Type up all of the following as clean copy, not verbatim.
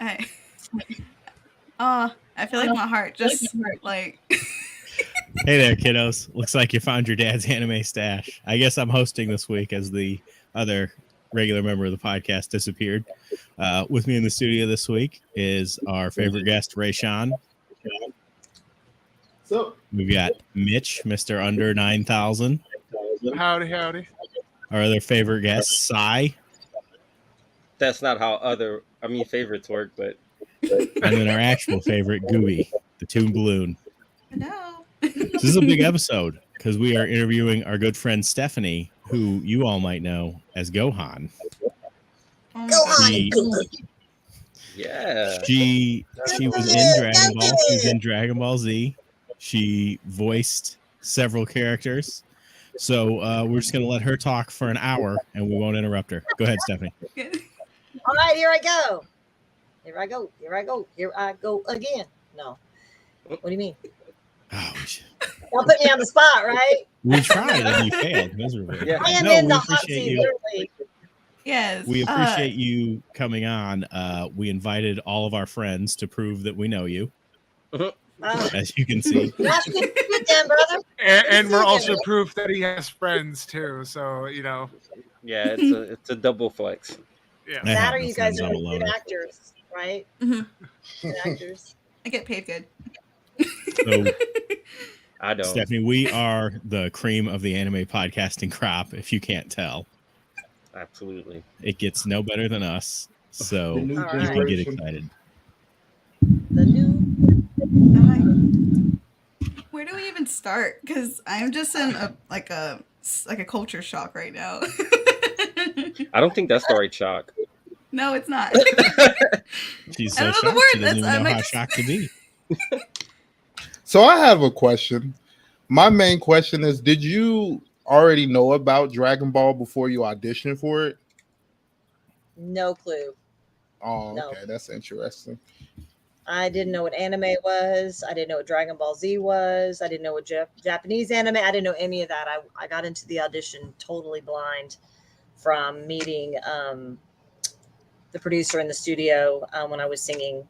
I, I feel like my heart just like. Hey there, kiddos. Looks like you found your dad's anime stash. I guess I'm hosting this week as the other regular member of the podcast disappeared. With me in the studio this week is our favorite guest, Ray Sean. So We've got Mitch, Mr. Under 9,000. Howdy. Our other favorite guest, Sai. That's not how favorites work, but. And then our actual favorite, Gooby, the Toon Balloon. No. This is a big episode because we are interviewing our good friend Stephanie, who you all might know as Gohan. Yeah. She was in Dragon Ball. She was in Dragon Ball Z. She voiced several characters. So we're just going to let her talk for an hour and we won't interrupt her. Go ahead, Stephanie. All right, here I go. Here I go again. No. What do you mean? Oh, Don't put me on the spot, right? we tried and you failed miserably. Yeah. I am No, in we the hot appreciate seat, you. literally. Yes. We appreciate you coming on. We invited all of our friends to prove that we know you, as you can see. That's good then, brother. And we're also proof that he has friends too. So Yeah, it's a double flex. Yeah. I have That or no you guys friends, are I'm a good loner. actors, right? Mhm. Good actors. I get paid good. So, I don't. Stephanie, we are the cream of the anime podcasting crop, if you can't tell. Absolutely. It gets no better than us, so The new you All can get generation. excited. The new. I'm like, where do we even start? Because I'm just in a culture shock right now. I don't think that's the right shock. No, it's not. She's I so don't know the shocked, word. she doesn't even I'm know like- how shocked to be. So I have a question. My main question is: did you already know about Dragon Ball before you auditioned for it? No clue. Oh, No. okay, that's interesting. I didn't know what anime was. I didn't know what Dragon Ball Z was. I didn't know what Japanese anime. I didn't know any of that. I got into the audition totally blind from meeting the producer in the studio when I was singing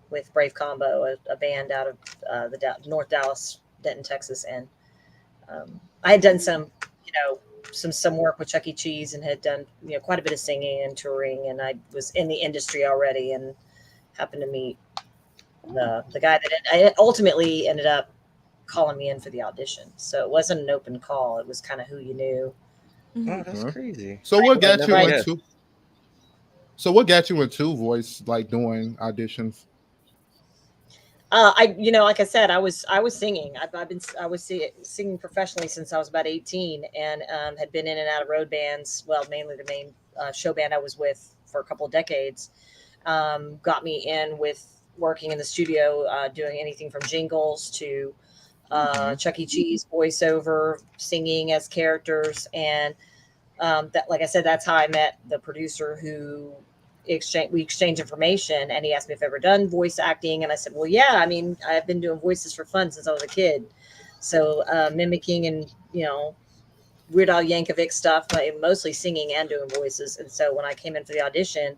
with Brave Combo, a band out of North Dallas, Denton, Texas. And I had done some work with Chuck E. Cheese and had done, quite a bit of singing and touring. And I was in the industry already and happened to meet the guy that I ultimately ended up calling me in for the audition. So it wasn't an open call. It was kind of who you knew. Oh, that's Mhm. crazy. So what got you Right. into? So what got you into voice, like doing auditions? Like I said, I was singing. I was singing professionally since I was about 18, and had been in and out of road bands. Well, mainly the main show band I was with for a couple of decades. Got me in with working in the studio, doing anything from jingles to Chuck E. Cheese voiceover, singing as characters, and that, like I said, that's how I met the producer who we exchanged information, and he asked me if I've ever done voice acting, and I said, well, yeah, I mean, I've been doing voices for fun since I was a kid. So mimicking and Weird Al Yankovic stuff, mostly singing and doing voices. And so when I came in for the audition,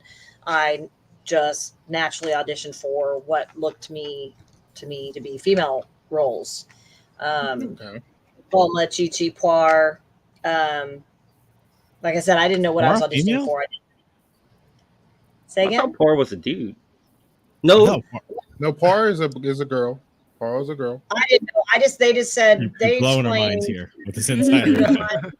I just naturally auditioned for what looked to me to be female roles. Okay. Bulma, Chi-Chi, Poir. Like I said, I didn't know what I was Poir, auditioning female? for. Say I again? thought Poor was a dude. No. No, No, Par is a girl. Par is a girl. I didn't know. They just said you're they blowing our minds explained here with this insider info.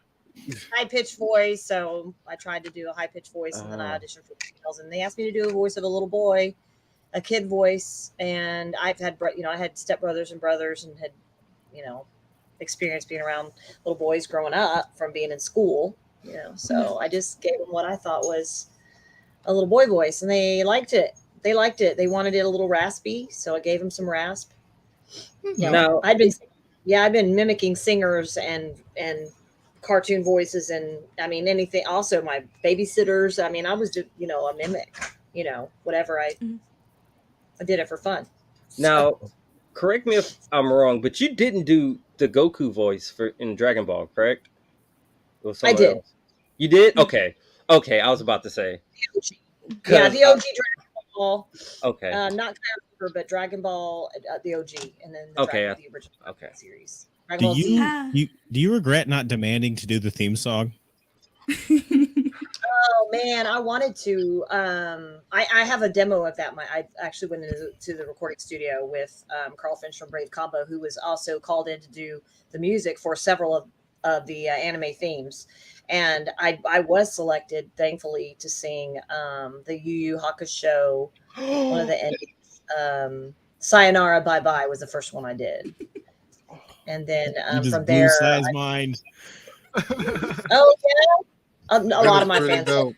high pitched voice. So I tried to do a high pitched voice, and then I auditioned for females, and they asked me to do a voice of a little boy, a kid voice, and I've had I had stepbrothers and brothers, and had experience being around little boys growing up from being in school. So I just gave them what I thought was a little boy voice, and they liked it. They wanted it a little raspy, so I gave them some rasp. Now, I've been mimicking singers and cartoon voices, and I mean anything. Also, my babysitters. I mean, I was a mimic. Whatever I did it for fun. Now, correct me if I'm wrong, but you didn't do the Goku voice in Dragon Ball, correct? It was I someone did. else. You did? Okay. I was about to say. Yeah, the OG Dragon Ball Ball. Okay. Not Cloud, but Dragon Ball, the OG, and then Okay. the original series. Dragon Do Ball Z. do you regret not demanding to do the theme song? Oh man, I wanted to. I have a demo of that. I actually went into the recording studio with Carl Finch from Brave Combo, who was also called in to do the music for several of the anime themes. And I was selected, thankfully, to sing the Yu Yu Hakusho, one of the endings. Sayonara Bye Bye was the first one I did. And then from there, Size mind. oh yeah. A lot of my fans. Dope.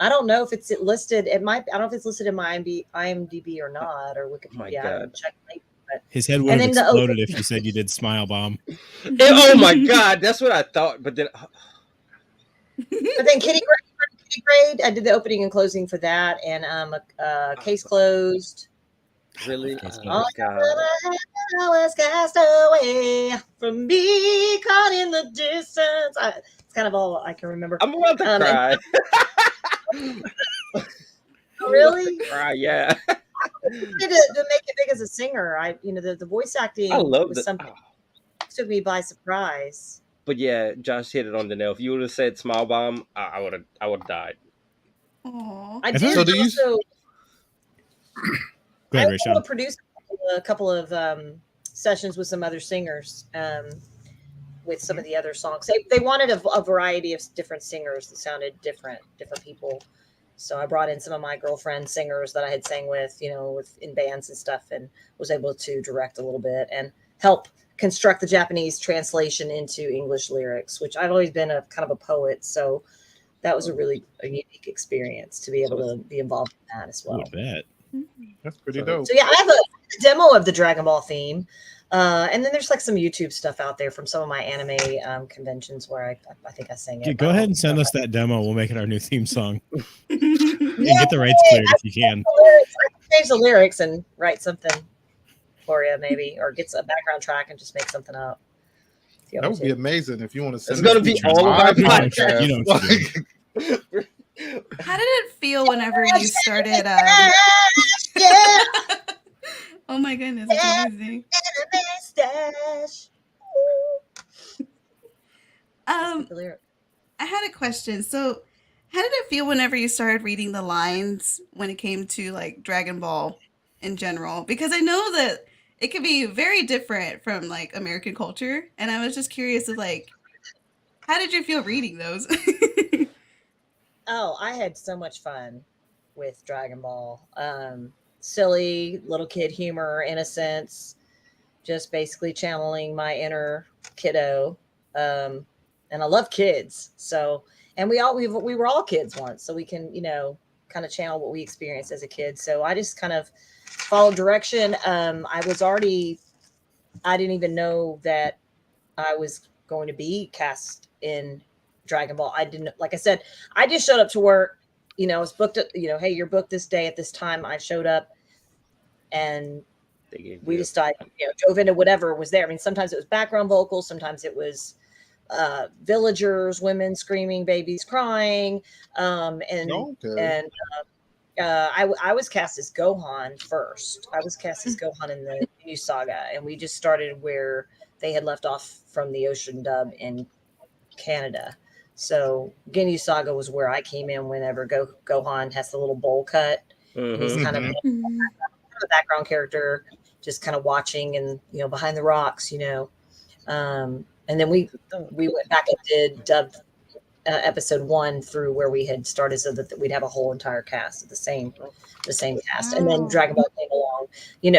I don't know if it's listed. It might. I don't know if it's listed in my IMDb or not, or Wikipedia. My I God. haven't checked. But His head would have exploded if you said you did Smile Bomb. Oh my God, that's what I thought. But then, Kitty Grade. I did the opening and closing for that, and Case Closed. really, All God. I was cast away from me, caught in the distance. It's kind of all I can remember. I'm about to cry. Really? Cry, yeah. To make it big as a singer, the voice acting. I love was that. something that took me by surprise. But yeah, Josh hit it on the nail. If you would have said Smile Bomb, I would have died. Aww. I did So do you- also. Go I ahead, was able Rachel. to produce a couple of sessions with some other singers with some of the other songs. They wanted a variety of different singers that sounded different people. So I brought in some of my girlfriend singers that I had sang with, in bands and stuff, and was able to direct a little bit and help construct the Japanese translation into English lyrics, which I've always been a kind of a poet. So that was a unique experience to be able to be involved in that as well. I bet. That's pretty dope. So yeah, I have a demo of the Dragon Ball theme. And then there's like some YouTube stuff out there from some of my anime conventions where I think I sang it. Dude, go ahead and send us that demo. We'll make it our new theme song. Yeah, And get the rights cleared if you can. I can change the lyrics and write something for you, maybe, or get a background track and just make something up. That would be amazing if you want to send. It's gonna be all of our podcasts. You know what to do. How did it feel whenever you started? Yeah. Oh my goodness, it's amazing. I had a question. So, how did it feel whenever you started reading the lines when it came to like Dragon Ball in general? Because I know that it could be very different from like American culture, and I was just curious of like, how did you feel reading those? Oh, I had so much fun with Dragon Ball. Silly little kid humor, innocence, just basically channeling my inner kiddo. And I love kids. So, and we were all kids once, so we can, kind of channel what we experienced as a kid. So I just kind of followed direction. I didn't even know that I was going to be cast in Dragon Ball. Like I said, I just showed up to work, I was booked, hey, you're booked this day at this time. I showed up and we just dove into whatever was there. I mean, sometimes it was background vocals, sometimes it was villagers, women screaming, babies crying. I was cast as Gohan first. I was cast as Gohan in the new saga, and we just started where they had left off from the Ocean dub in Canada. So Ginyu Saga was where I came in whenever Gohan has the little bowl cut. Mm-hmm. He's kind of a background character, just kind of watching and, behind the rocks, and then we went back and did dub episode 1 through where we had started so that we'd have a whole entire cast of the same cast. And then Dragon Ball came along,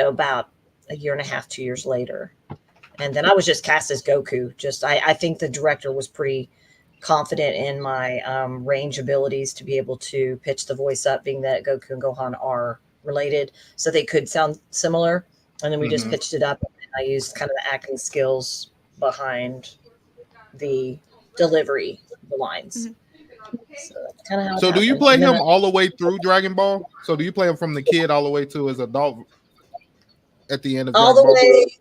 about a year and a half, 2 years later. And then I was just cast as Goku. I think the director was pretty confident in my range abilities to be able to pitch the voice up, being that Goku and Gohan are related, so they could sound similar. And then we just pitched it up, and I used kind of the acting skills behind the delivery of the lines. So that's kind of how. So do you play him all the way through Dragon Ball? So do you play him from the kid all the way to his adult at the end of all Dragon the Ball? way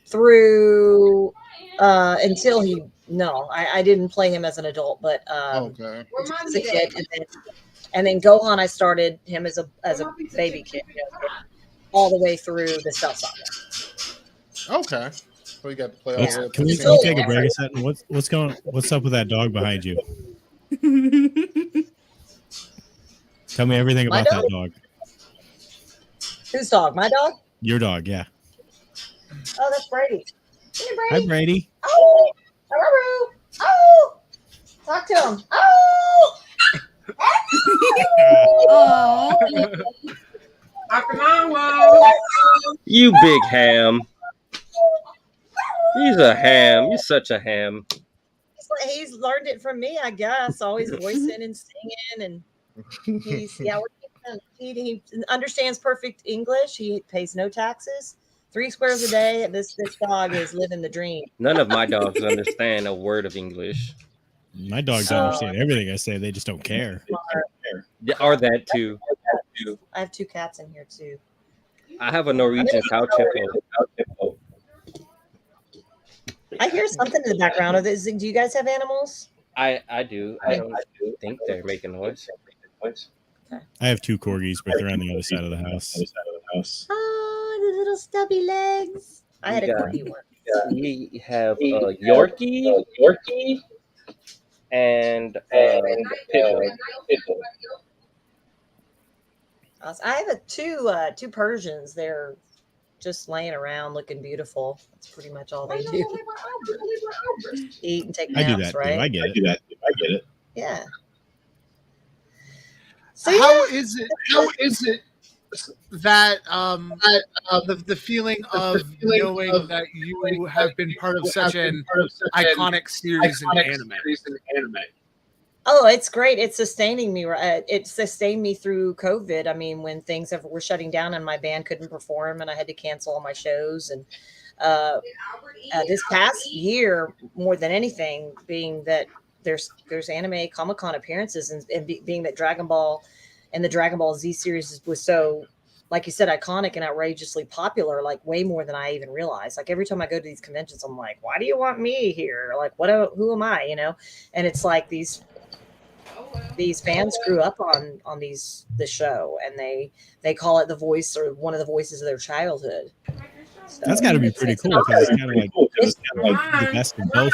through until he? No, I didn't play him as an adult, but Okay. as a kid, and then And then Gohan, I started him as a baby kid, all the way through the Cell Saga. Okay. So you got to play all the way up Can to we the take a break a second? What's up with that dog behind you? Tell me everything My about dog? that dog. Whose dog? My dog? Your dog, yeah. Oh, that's Brady. Hey, Hi, Brady. Brady. Oh, hello. Oh, talk to him. Oh. Oh, You big ham. He's a ham. You're such a ham. He's learned it from me, I guess. Always voicing and singing, and he's he understands perfect English. He pays no taxes. 3 squares a day. This dog is living the dream. None of my dogs understand a word of English. My dogs understand everything I say. They just don't care. Or that too. I have 2 cats in here too. I have a Norwegian couch hippo. I hear something in the background of this. Do you guys have animals? I do. I don't think they're making noise. I have 2 corgis, but they're on the other side of the house. Oh, the little stubby legs. I had a corgi one. We have a Yorkie, and Pitbull. I have two Persians. They're just laying around looking beautiful. That's pretty much all they do. Eat and take I naps, do that right? too. I get it. Yeah. So How is it that the feeling of knowing that you have been part of such an iconic series in anime? Oh, it's great. It's sustaining me. It sustained me through COVID. I mean, when things were shutting down and my band couldn't perform and I had to cancel all my shows. And this past year, more than anything, being that there's anime Comic-Con appearances and being that Dragon Ball and the Dragon Ball Z series was so, like you said, iconic and outrageously popular, like way more than I even realized. Like every time I go to these conventions, I'm like, why do you want me here? Like, who am I? And it's like these fans grew up on the show, and they call it the voice or one of the voices of their childhood. So, That's got to be pretty cool because it's kind of like the best of both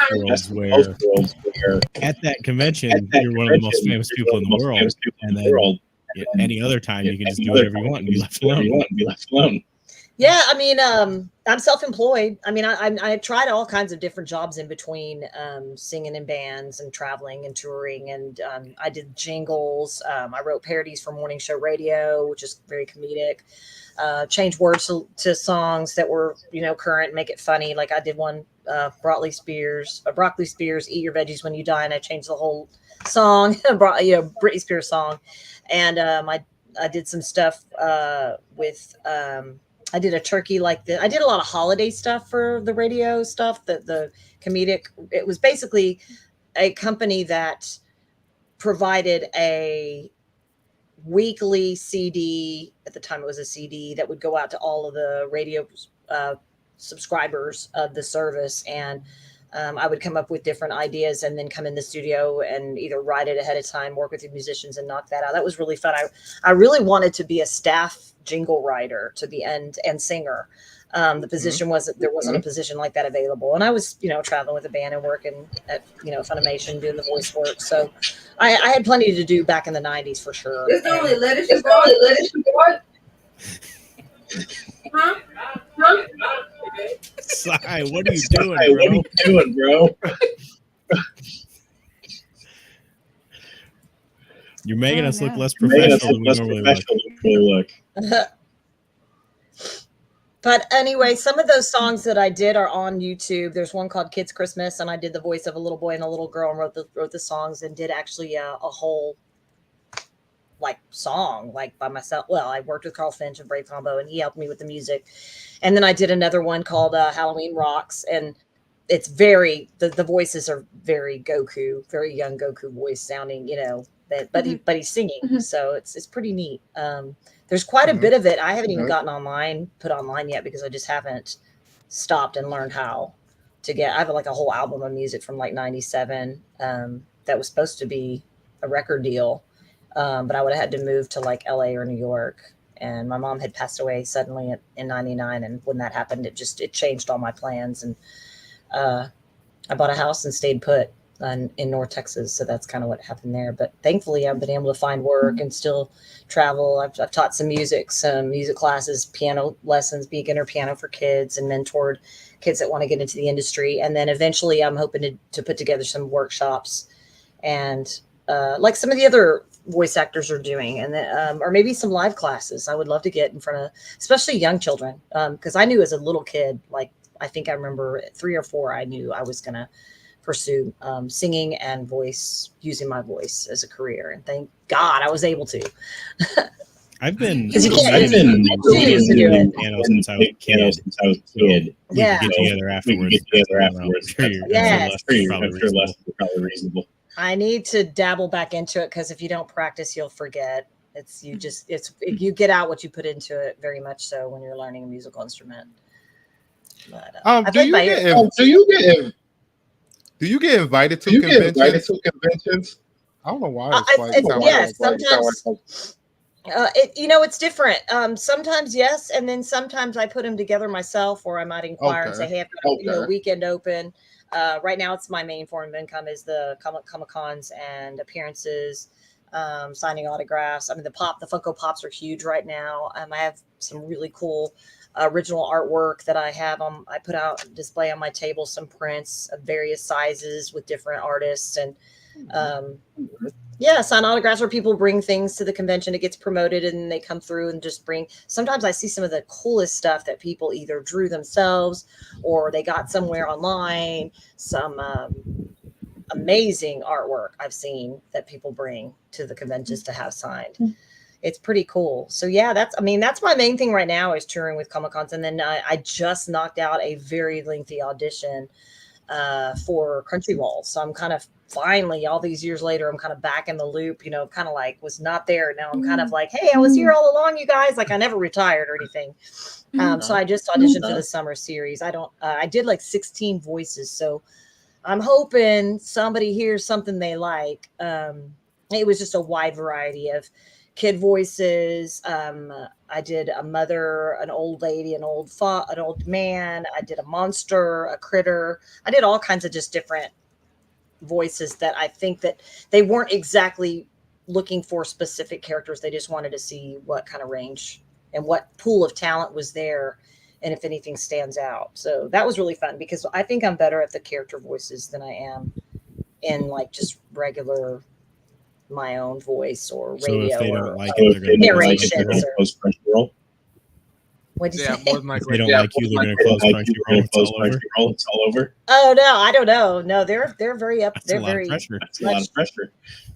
worlds. Where at that convention you're one of the most famous people in the world, and then any other time you can just do whatever you want and be left alone. Yeah, I mean, I'm self-employed. I mean, I tried all kinds of different jobs in between singing in bands and traveling and touring, and I did jingles. I wrote parodies for morning show radio, which is very comedic. Changed words to songs that were current, make it funny. Like I did one, Broccoli Spears, "Eat your veggies when you die," and I changed the whole song, Britney Spears song, and I did some stuff with. I did a turkey like this. I did a lot of holiday stuff for the radio stuff, the comedic. It was basically a company that provided a weekly CD. At the time, it was a CD that would go out to all of the radio subscribers of the service. And I would come up with different ideas and then come in the studio and either write it ahead of time, work with the musicians and knock that out. That was really fun. I really wanted to be a staff jingle writer to the end and singer. The position there wasn't a position like that available. And I was, traveling with a band and working at, Funimation doing the voice work. So I had plenty to do back in the 90s for sure. It's the only lettuce you bought. Huh? Sai, what are you doing, bro? You're making us look less professional than we normally look. But anyway, some of those songs that I did are on YouTube. There's one called Kids Christmas, and I did the voice of a little boy and a little girl and wrote the songs and did actually a whole song by myself. Well, I worked with Carl Finch and Brave Combo, and he helped me with the music. And then I did another one called Halloween Rocks, and it's very the voices are very Goku, very young Goku voice sounding, but he's singing, so it's pretty neat. There's quite a bit of it. I haven't even gotten put online yet because I just haven't stopped and learned how to get. I have a whole album of music from '97 that was supposed to be a record deal. But I would have had to move to like LA or New York. And my mom had passed away suddenly in 99. And when that happened, it changed all my plans. And I bought a house and stayed put in North Texas. So that's kind of what happened there. But thankfully, I've been able to find work and still travel. I've taught some music classes, piano lessons, beginner piano for kids, and mentored kids that want to get into the industry. And then eventually I'm hoping to put together some workshops and like some of the other voice actors are doing, and then, or maybe some live classes. I would love to get in front of especially young children. Because I knew as a little kid, like I think I remember at 3 or 4, I knew I was going to pursue singing and using my voice as a career. And thank God I was able to. I've been Because you can't I've been choose to do it. piano since I was a kid. We Yeah. could get together afterwards. Yes. I'm sure less is probably reasonable. I need to dabble back into it because if you don't practice, you'll forget. You get out what you put into it, very much so when you're learning a musical instrument. But, do you get invited to conventions? I don't know why. Yes, sometimes. It's different. Sometimes yes, and then sometimes I put them together myself, or I might inquire and say, "Hey, I've got weekend open." Right now, it's my main form of income is the Comic-Cons and appearances, signing autographs. I mean, the Funko Pops are huge right now. I have some really cool original artwork that I put out display on my table, some prints of various sizes with different artists, and sign autographs where people bring things to the convention. It gets promoted and they come through and just bring. Sometimes I see some of the coolest stuff that people either drew themselves or they got somewhere online. Some amazing artwork I've seen that people bring to the conventions to have signed. It's pretty cool. So yeah, that's my main thing right now is touring with Comic-Cons. And then I just knocked out a very lengthy audition for Country Walls. So I'm kind of finally, all these years later, I'm kind of back in the loop, kind of like was not there. Now I'm kind of like, hey, I was here all along, you guys. Like I never retired or anything. So I just auditioned for the summer series. I did like 16 voices. So I'm hoping somebody hears something they like. It was just a wide variety of kid voices. I did a mother, an old lady, an old man. I did a monster, a critter. I did all kinds of just different voices that I think that they weren't exactly looking for specific characters. They just wanted to see what kind of range and what pool of talent was there, and if anything stands out. So that was really fun because I think I'm better at the character voices than I am in like just regular my own voice or radio. So if they or don't like it, they're narrations. What'd you say? More than likely, if they don't like you, they're going to close Crunchyroll. It's all over. Oh no, I don't know. No, they're very up. They're very pressure. That's a lot of pressure.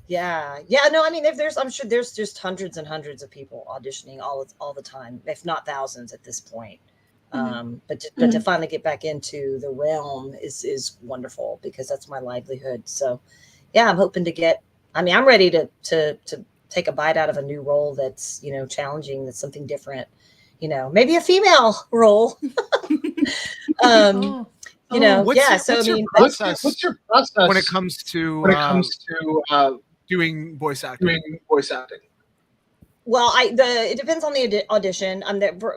Yeah. No, I mean, I'm sure there's just hundreds and hundreds of people auditioning all the time, if not thousands at this point. But to finally get back into the realm is wonderful because that's my livelihood. So yeah, I'm hoping to get. I mean, I'm ready to take a bite out of a new role that's challenging. That's something different. Maybe a female role. What's your process when it comes to doing voice acting? Well, it depends on the audition.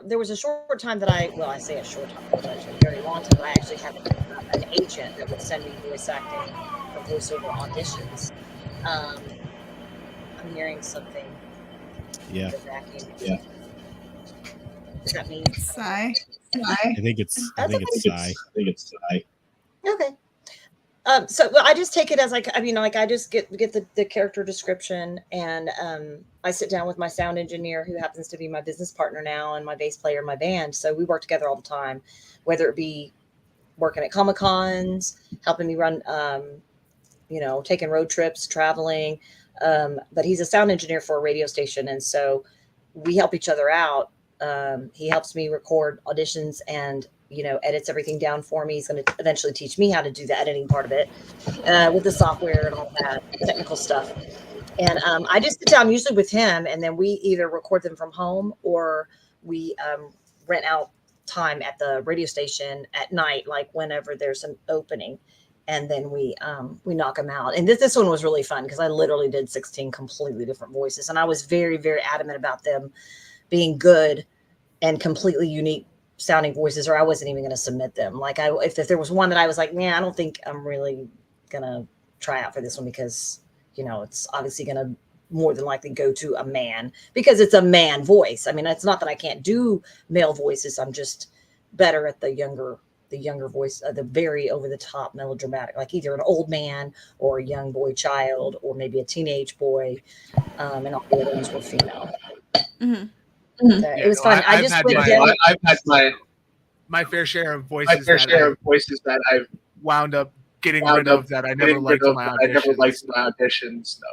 There was a short time that I say a short time, but actually a very long time. I actually had an agent that would send me voice acting or voiceover auditions. I'm hearing something. Yeah. Yeah. Does that mean sigh? I think it's sigh. Okay. So I just take it as I just get the character description and I sit down with my sound engineer who happens to be my business partner now and my bass player in my band. So we work together all the time, whether it be working at Comic-Cons, helping me run, taking road trips, traveling. But he's a sound engineer for a radio station. And so we help each other out. He helps me record auditions and edits everything down for me. He's going to eventually teach me how to do the editing part of it with the software and all that technical stuff. And I just sit down usually with him, and then we either record them from home or we rent out time at the radio station at night, like whenever there's an opening. and then we knock them out. And this one was really fun because I literally did 16 completely different voices, and I was very, very adamant about them being good and completely unique sounding voices, or I wasn't even going to submit them. Like if there was one that I was like, man, I don't think I'm really gonna try out for this one because it's obviously going to more than likely go to a man because it's a man voice. I mean, it's not that I can't do male voices. I'm just better at the younger voice, the very over the top melodramatic, like either an old man or a young boy child or maybe a teenage boy. And all the other ones were female. Mhm. So it was fun. I've had my fair share of voices that I've wound up getting rid of that I never liked in my auditions. No.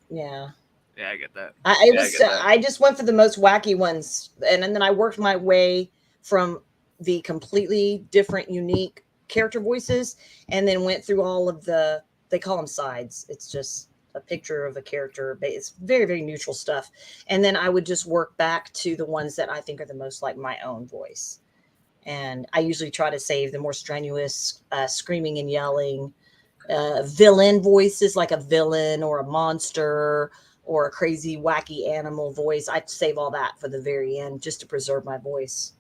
Yeah. Yeah, I get that. I just went for the most wacky ones, and then I worked my way from the completely different, unique character voices, and then went through all of they call them sides. It's just a picture of a character. It's very, very neutral stuff. And then I would just work back to the ones that I think are the most like my own voice. And I usually try to save the more strenuous, screaming and yelling, villain voices, like a villain or a monster or a crazy, wacky animal voice. I'd save all that for the very end just to preserve my voice.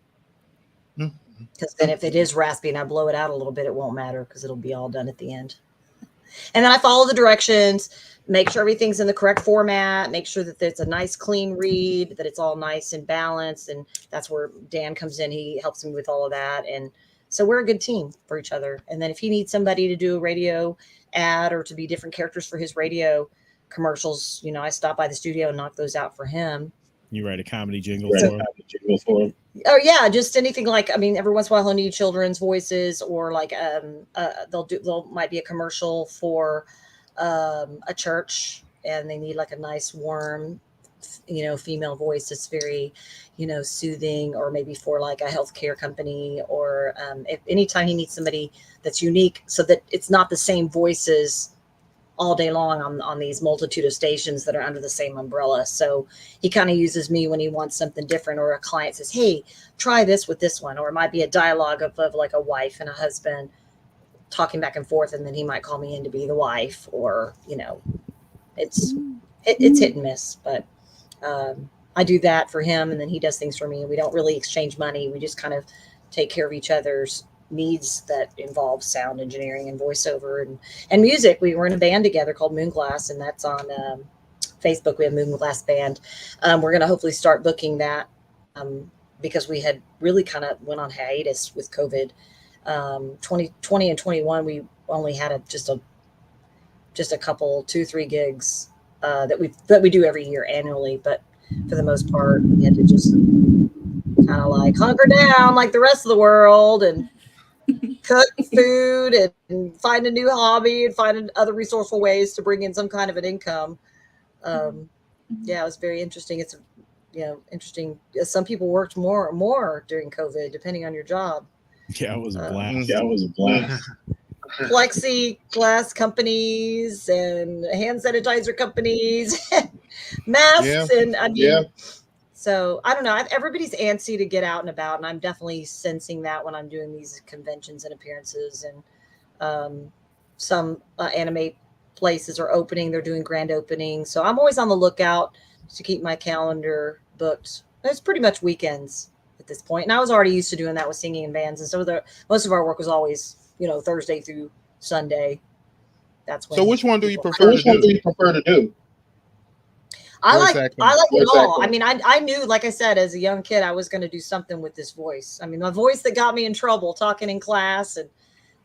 Because then if it is raspy and I blow it out a little bit, it won't matter because it'll be all done at the end. And then I follow the directions, make sure everything's in the correct format, make sure that it's a nice, clean read, that it's all nice and balanced. And that's where Dan comes in. He helps me with all of that. And so we're a good team for each other. And then if he needs somebody to do a radio ad or to be different characters for his radio commercials, I stop by the studio and knock those out for him. You write a comedy jingle for him? Oh yeah, just anything like, I mean, every once in a while he'll need children's voices, or like might be a commercial for a church and they need like a nice warm female voice that's very soothing, or maybe for like a healthcare company, or if anytime he needs somebody that's unique so that it's not the same voices all day long on these multitude of stations that are under the same umbrella. So he kind of uses me when he wants something different, or a client says, hey, try this with this one. Or it might be a dialogue of like a wife and a husband talking back and forth. And then he might call me in to be the wife, or, it's hit and miss, but I do that for him. And then he does things for me. We don't really exchange money. We just kind of take care of each other's needs that involve sound engineering and voiceover and music. We were in a band together called Moonglass, and that's on Facebook. We have Moonglass Band. We're going to hopefully start booking that because we had really kind of went on hiatus with COVID. 2020 and 21, we only had just a couple, 2-3 gigs that we do every year annually, but for the most part, we had to just kind of like hunker down like the rest of the world and cook food and find a new hobby and find other resourceful ways to bring in some kind of an income. Yeah, it was very interesting. It's interesting. Some people worked more during COVID, depending on your job. Yeah, it was a blast. Plexiglass companies and hand sanitizer companies, masks, and I mean, so I don't know. Everybody's antsy to get out and about, and I'm definitely sensing that when I'm doing these conventions and appearances. And some anime places are opening; they're doing grand openings, so I'm always on the lookout to keep my calendar booked. It's pretty much weekends at this point, and I was already used to doing that with singing in bands, and so most of our work was always Thursday through Sunday. That's when. So which one do you prefer to do? I like it all. I mean, I knew, like I said, as a young kid, I was going to do something with this voice. I mean, my voice that got me in trouble, talking in class and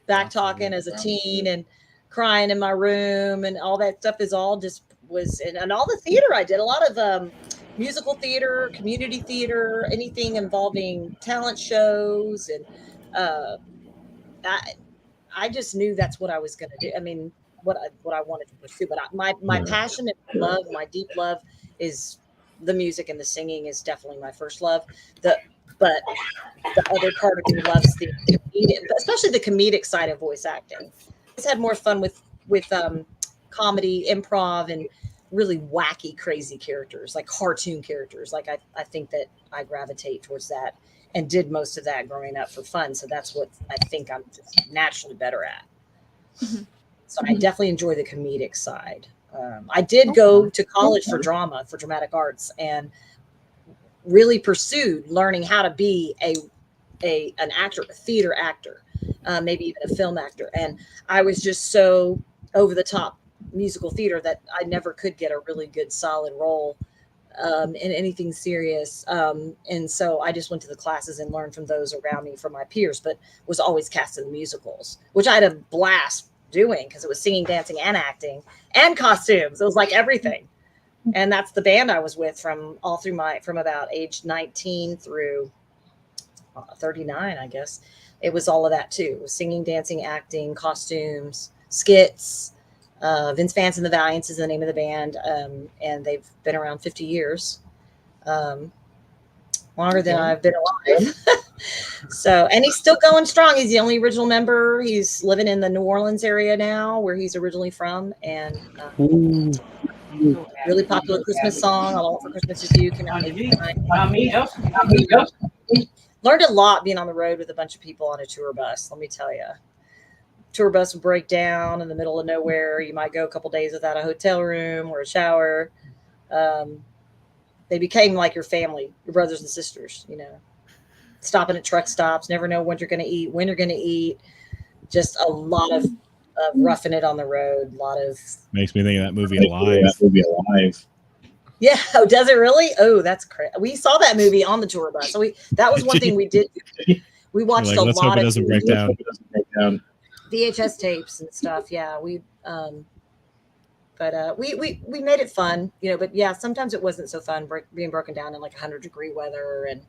back talking as a teen and crying in my room and all that stuff is all just was, and all the theater I did, a lot of musical theater, community theater, anything involving talent shows. And I just knew that's what I was going to do. I mean, what I wanted to pursue, but my passion and love, my deep love is the music, and the singing is definitely my first love. But the other part of me loves the comedic, especially the comedic side of voice acting. I've had more fun with comedy, improv, and really wacky, crazy characters, like cartoon characters. Like I think that I gravitate towards that, and did most of that growing up for fun. So that's what I think I'm just naturally better at. So I definitely enjoy the comedic side. I did go to college for drama, for dramatic arts, and really pursued learning how to be an actor, a theater actor, maybe even a film actor. And I was just so over the top musical theater that I never could get a really good solid role in anything serious. And so I just went to the classes and learned from those around me, from my peers, but was always cast in the musicals, which I had a blast doing because it was singing, dancing, and acting and costumes. It was like everything. And that's the band I was with from about age 19 through 39, I guess. It was all of that too. It was singing, dancing, acting, costumes, skits. Vince Vance and the Valiants is the name of the band, and they've been around 50 years, longer than I've been alive. So, and he's still going strong. He's the only original member. He's living in the New Orleans area now, where he's originally from, and really popular Christmas song, "All I Want for Christmas Is You," came out in 1989. Learned a lot being on the road with a bunch of people on a tour bus. Let me tell you. Tour bus would break down in the middle of nowhere. You might go a couple days without a hotel room or a shower. They became like your family, your brothers and sisters, stopping at truck stops, never know when you're going to eat. Just a lot of roughing it on the road. A lot of makes me think of that movie Alive. Yeah. Oh, does it really? Oh, that's crazy. We saw that movie on the tour bus. So that was one thing we did. We watched a let's lot hope it of doesn't break down. VHS tapes and stuff. Yeah, we made it fun, but yeah, sometimes it wasn't so fun being broken down in like 100-degree weather, and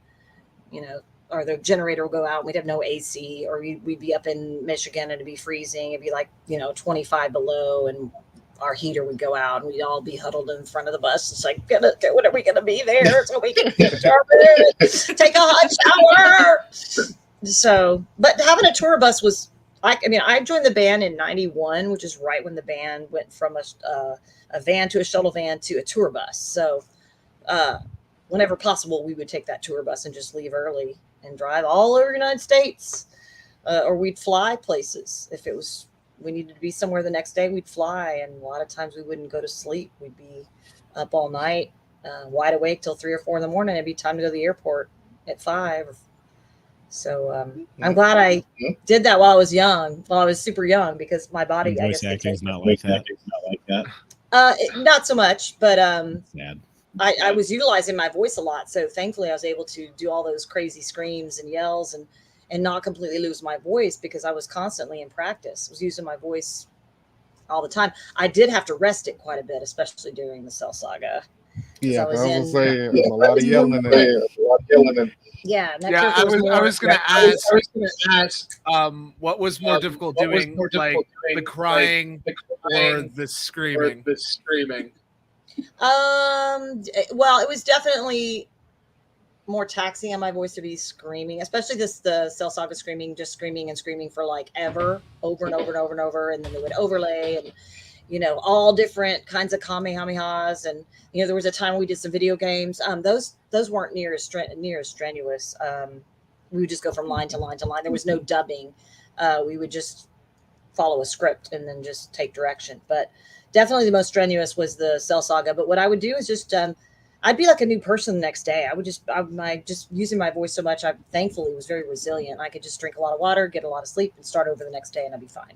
or the generator will go out and we'd have no AC, or we'd be up in Michigan and it'd be freezing. It'd be like 25 below, and our heater would go out and we'd all be huddled in front of the bus. It's like, when are we gonna be there so we can take a hot shower? So, but having a tour bus was, I joined the band in 91, which is right when the band went from a van to a shuttle van to a tour bus. So whenever possible, we would take that tour bus and just leave early and drive all over the United States. Or we'd fly places. If we needed to be somewhere the next day, we'd fly. And a lot of times we wouldn't go to sleep. We'd be up all night, wide awake till 3 or 4 in the morning. It'd be time to go to the airport at 5. So I'm glad I did that while I was super young, because my body, voice acting is not like that. Not so much, but sad. I was utilizing my voice a lot. So thankfully I was able to do all those crazy screams and yells and not completely lose my voice, because I was constantly in practice. I was using my voice all the time. I did have to rest it quite a bit, especially during the Cell Saga. Yeah, I was gonna say a lot of yelling in. Yeah, I was going to ask, what was more difficult doing, the crying or the screaming? Well, it was definitely more taxing on my voice to be screaming, especially the Cell Saga screaming, just screaming and screaming for like ever, over and over and over and over, and then they would overlay and all different kinds of kamehamehas. And there was a time we did some video games. Those weren't near as strenuous. We would just go from line to line to line. There was no dubbing. We would just follow a script and then just take direction. But definitely the most strenuous was the Cell Saga. But what I would do is just I'd be like a new person the next day. I just using my voice so much, I thankfully was very resilient. I could just drink a lot of water, get a lot of sleep, and start over the next day, and I'd be fine.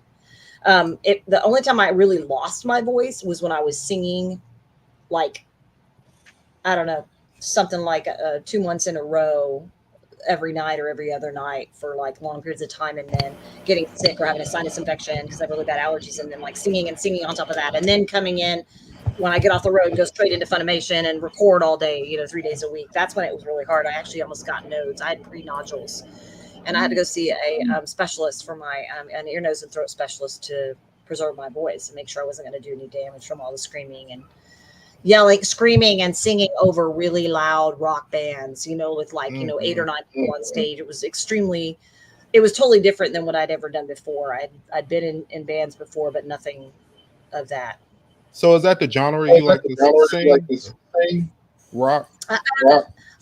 The only time I really lost my voice was when I was singing, like, I don't know, something like 2 months in a row, every night or every other night for like long periods of time, and then getting sick or having a sinus infection because I have really bad allergies, and then like singing on top of that, and then coming in when I get off the road and go straight into Funimation and record all day, 3 days a week. That's when it was really hard. I actually almost got nodes. I had pre-nodules. And I had to go see a specialist for an ear, nose, and throat specialist to preserve my voice and make sure I wasn't going to do any damage from all the screaming and screaming and singing over really loud rock bands, with like, 8 or 9 people on stage. It was totally different than what I'd ever done before. I'd been in bands before, but nothing of that. So is that the genre you like to sing? Rock?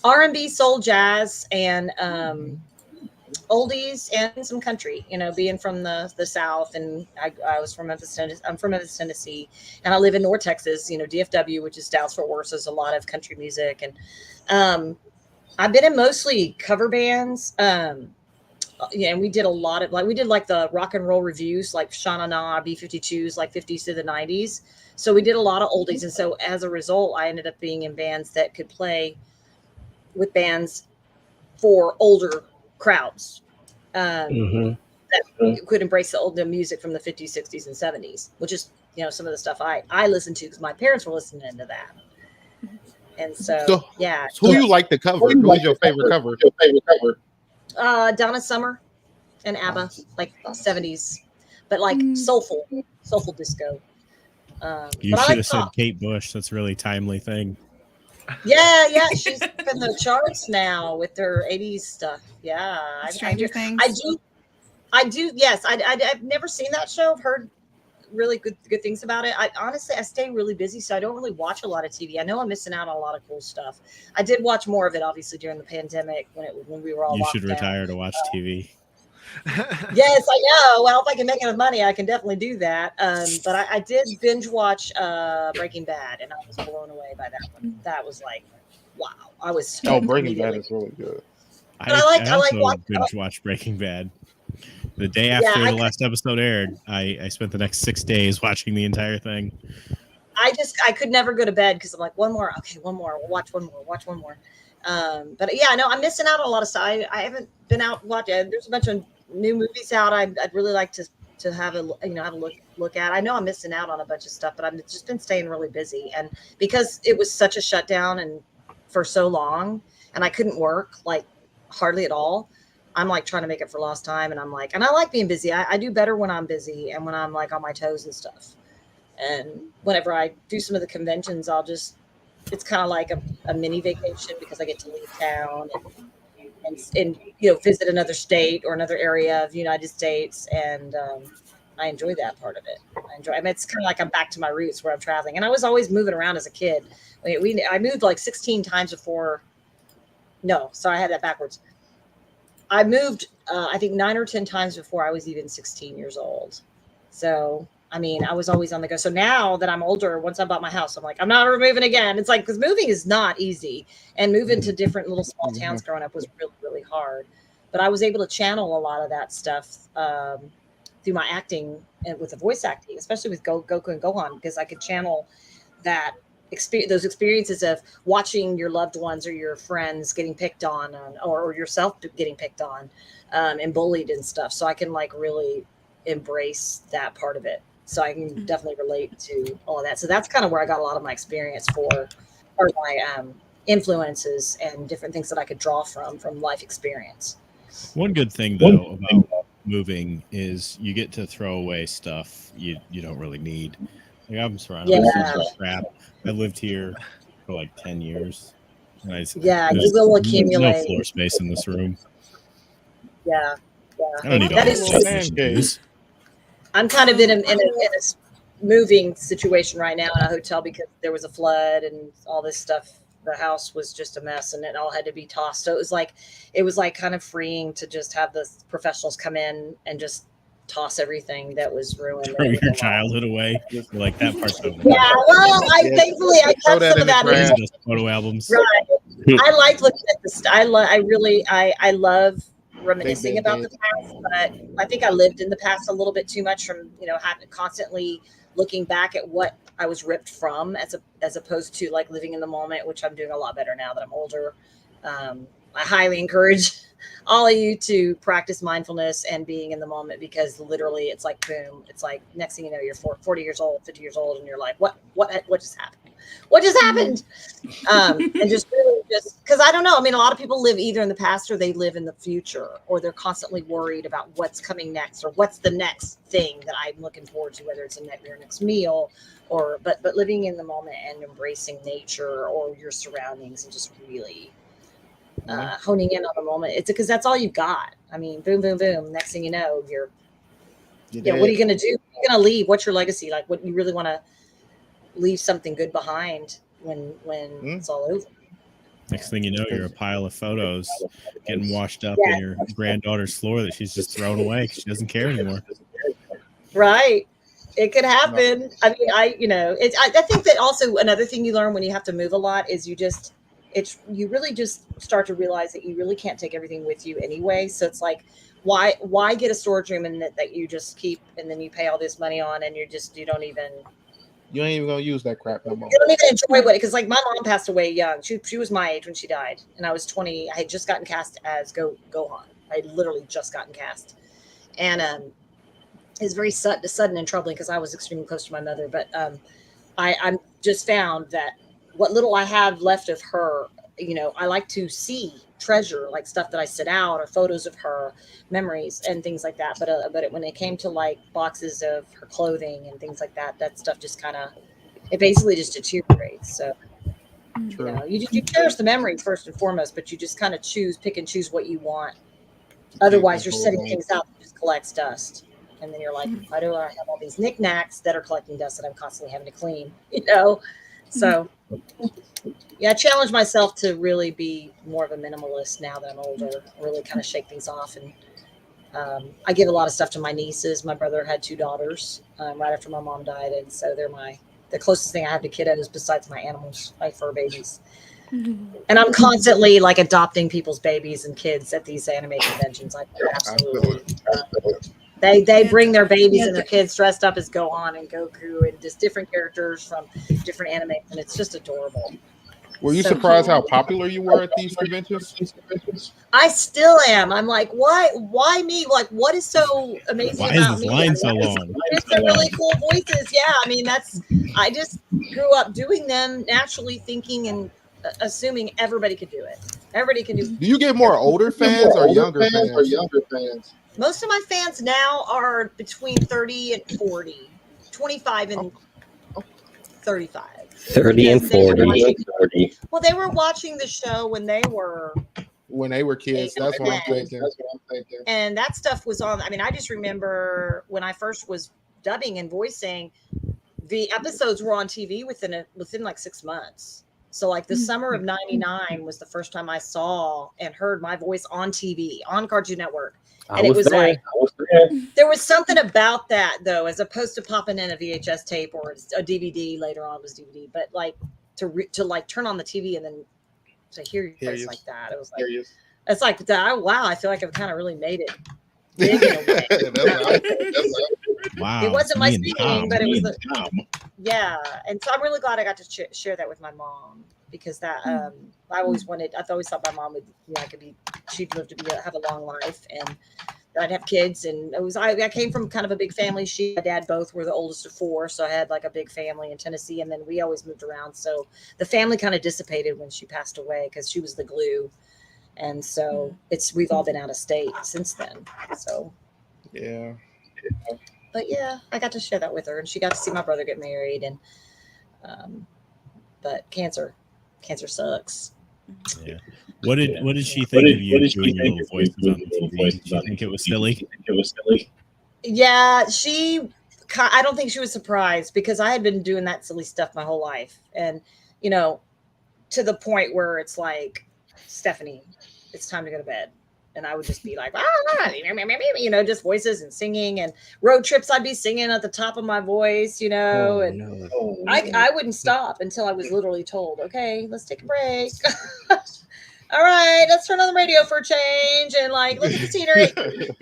R&B, soul, jazz, and oldies and some country, being from the South, and I was from Memphis, Tennessee. I'm from Memphis, Tennessee, and I live in North Texas, DFW, which is Dallas Fort Worth. So there's a lot of country music, and I've been in mostly cover bands. And we did a lot of we did the rock and roll reviews, like Shana Na, B-52s, like 50s to the 90s. So we did a lot of oldies, and so as a result, I ended up being in bands that could play with bands for older crowds that could embrace the music from the 50s, 60s, and 70s, which is some of the stuff I listened to because my parents were listening to that. And so yeah. So who you like the cover? Who is your favorite cover? Donna Summer and ABBA, like 70s, but like soulful disco. You should have said Kate Bush. That's a really timely thing. Yeah, she's in the charts now with her 80s stuff. Yeah, Stranger Things. I do. Yes, I've never seen that show. I've heard really good things about it. I honestly stay really busy, so I don't really watch a lot of TV. I know I'm missing out on a lot of cool stuff. I did watch more of it, obviously, during the pandemic when we were all. You should retire to watch TV. Yes, I know. Well, if I can make enough money, I can definitely do that. But I did binge watch Breaking Bad, and I was blown away by that one. That was like, wow! I was. Breaking Bad is really good. I also binge watched Breaking Bad. The day after the last episode aired, I spent the next 6 days watching the entire thing. I could never go to bed because I'm like, one more, we'll watch one more. But yeah, no, I'm missing out on a lot of stuff. I haven't been out watching. There's a bunch of new movies out. I'd really like to have a look at. I know I'm missing out on a bunch of stuff, but I've just been staying really busy, and because it was such a shutdown and for so long, and I couldn't work like hardly at all. I'm like trying to make it for lost time, and I like being busy. I do better when I'm busy and when I'm like on my toes and stuff. And whenever I do some of the conventions, it's kind of like a mini vacation because I get to leave town and visit another state or another area of the United States. And I enjoy that part of it. It's kind of like I'm back to my roots where I'm traveling. And I was always moving around as a kid. I moved like 16 times before. No, sorry, I had that backwards. I moved, I think 9 or 10 times before I was even 16 years old. So, I was always on the go. So now that I'm older, once I bought my house, I'm like, I'm not moving again. It's like, because moving is not easy. And moving to different little small towns growing up was really, really hard. But I was able to channel a lot of that stuff through my acting and with the voice acting, especially with Goku and Gohan, because I could channel that those experiences of watching your loved ones or your friends getting picked on, or yourself getting picked on and bullied and stuff. So I can like really embrace that part of it. So I can definitely relate to all of that. So that's kind of where I got a lot of my experience for my influences and different things that I could draw from life experience. One good thing though about moving is you get to throw away stuff you don't really need. Like I'm surrounded with so much crap. I lived here for like 10 years. And you will accumulate. No floor space in this room. Yeah. I don't need all this. I'm kind of in a moving situation right now in a hotel because there was a flood and all this stuff. The house was just a mess and it all had to be tossed. So it was like kind of freeing to just have the professionals come in and just toss everything that was ruined. Throw your childhood away. Like that part's over. Yeah, well, thankfully I kept some of that. Just photo albums. Right. I like looking at this. I love reminiscing about the past, but I think I lived in the past a little bit too much from having constantly looking back at what I was ripped from, as opposed to like living in the moment, which I'm doing a lot better now that I'm older. I highly encourage all of you to practice mindfulness and being in the moment, because literally it's like boom, it's like next thing you know you're 40 years old, 50 years old, and you're like what just happened? What just happened? And just really because I don't know. A lot of people live either in the past or they live in the future, or they're constantly worried about what's coming next or what's the next thing that I'm looking forward to, whether it's your next meal but living in the moment and embracing nature or your surroundings and just really honing in on the moment. It's because that's all you've got. Boom, boom, boom. Next thing you know, what are you going to do? You're going to leave. What's your legacy? Like, what you really want to leave something good behind when it's all over. Next thing you know, you're a pile of photos getting washed up in your granddaughter's floor that she's just thrown away because she doesn't care anymore. Right. It could happen. I mean, I think that also another thing you learn when you have to move a lot is you really just start to realize that you really can't take everything with you anyway. So it's like, why get a storage room and that you just keep, and then you pay all this money on, and you don't even. You ain't even gonna use that crap no more. You don't even enjoy what, because like my mom passed away young. She was my age when she died, and I was 20. I had just gotten cast as Gohan. I had literally just gotten cast, and it was very sudden and troubling because I was extremely close to my mother. But I just found that what little I have left of her, I like to treasure like stuff that I sit out or photos of her, memories and things like that. But when it came to like boxes of her clothing and things like that, that stuff just it basically just deteriorates. So you cherish the memories first and foremost, but you just kind of pick and choose what you want. Otherwise, you're setting things out that just collects dust. And then you're like, why do I have all these knickknacks that are collecting dust that I'm constantly having to clean? So I challenge myself to really be more of a minimalist now that I'm older, really kind of shake things off. And I give a lot of stuff to my nieces. My brother had 2 daughters right after my mom died. And so they're the closest thing I have to kiddos besides my animals, my fur babies. And I'm constantly like adopting people's babies and kids at these anime conventions. Like absolutely. They bring their babies and their kids dressed up as Gohan and Goku and just different characters from different anime, and it's just adorable. Were you surprised how popular you were at these conventions? I still am. I'm like, why me? Like, what is so amazing about me? Why is this line so long? It's the really cool voices. Yeah, I mean, I just grew up doing them naturally, thinking and assuming everybody could do it. Everybody can do it. Do you get more older fans or younger fans? Most of my fans now are between 30 and 40, 25 and 35. 30 and 40. Well, they were watching the show when they were kids. That's what I'm thinking. And that stuff was on. I mean, I just remember when I first was dubbing and voicing, the episodes were on TV within like 6 months. So like the summer of '99 was the first time I saw and heard my voice on TV on Cartoon Network. And it was there. There was something about that though, as opposed to popping in a VHS tape or a DVD. Later on was DVD, but like to like turn on the TV and then to hear your voice like that, it was like it's like that. Wow, I feel like I've kind of really made it big in a way. Wow, it wasn't my singing, but it was and so I'm really glad I got to share that with my mom, because that I always thought my mom would, she'd live to have a long life, and I'd have kids. And I came from kind of a big family. She and my dad both were the oldest of 4, so I had like a big family in Tennessee, and then we always moved around. So the family kind of dissipated when she passed away because she was the glue, and so we've all been out of state since then. So yeah. But yeah, I got to share that with her, and she got to see my brother get married. And but cancer sucks. Yeah. What did she think of you doing your little voices on the TV? Did she think it was silly? Yeah, I don't think she was surprised, because I had been doing that silly stuff my whole life, and to the point where it's like, Stephanie, it's time to go to bed. And I would just be like, just voices and singing, and road trips. I'd be singing at the top of my voice, I wouldn't stop until I was literally told, okay, let's take a break. All right, let's turn on the radio for a change and like look at the scenery.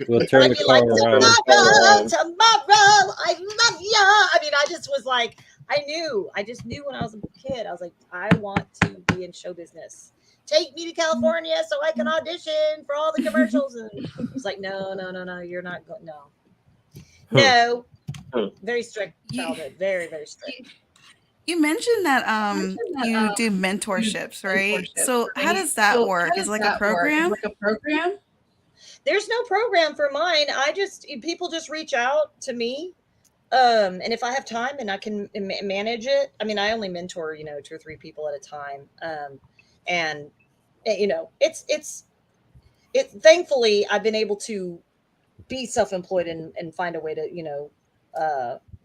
We'll turn the car around. Tomorrow, I love you. I mean, I just was like, I just knew when I was a kid. I was like, I want to be in show business. Take me to California so I can audition for all the commercials. And it was like, no, you're not going. No. Very strict childhood. Very, very strict. You mentioned that you do mentorships, right? So how does that work? Is it like a program? There's no program for mine. People just reach out to me. And if I have time and I can manage it, I mean, I only mentor, 2 or 3 people at a time. And it's thankfully I've been able to be self-employed and find a way to,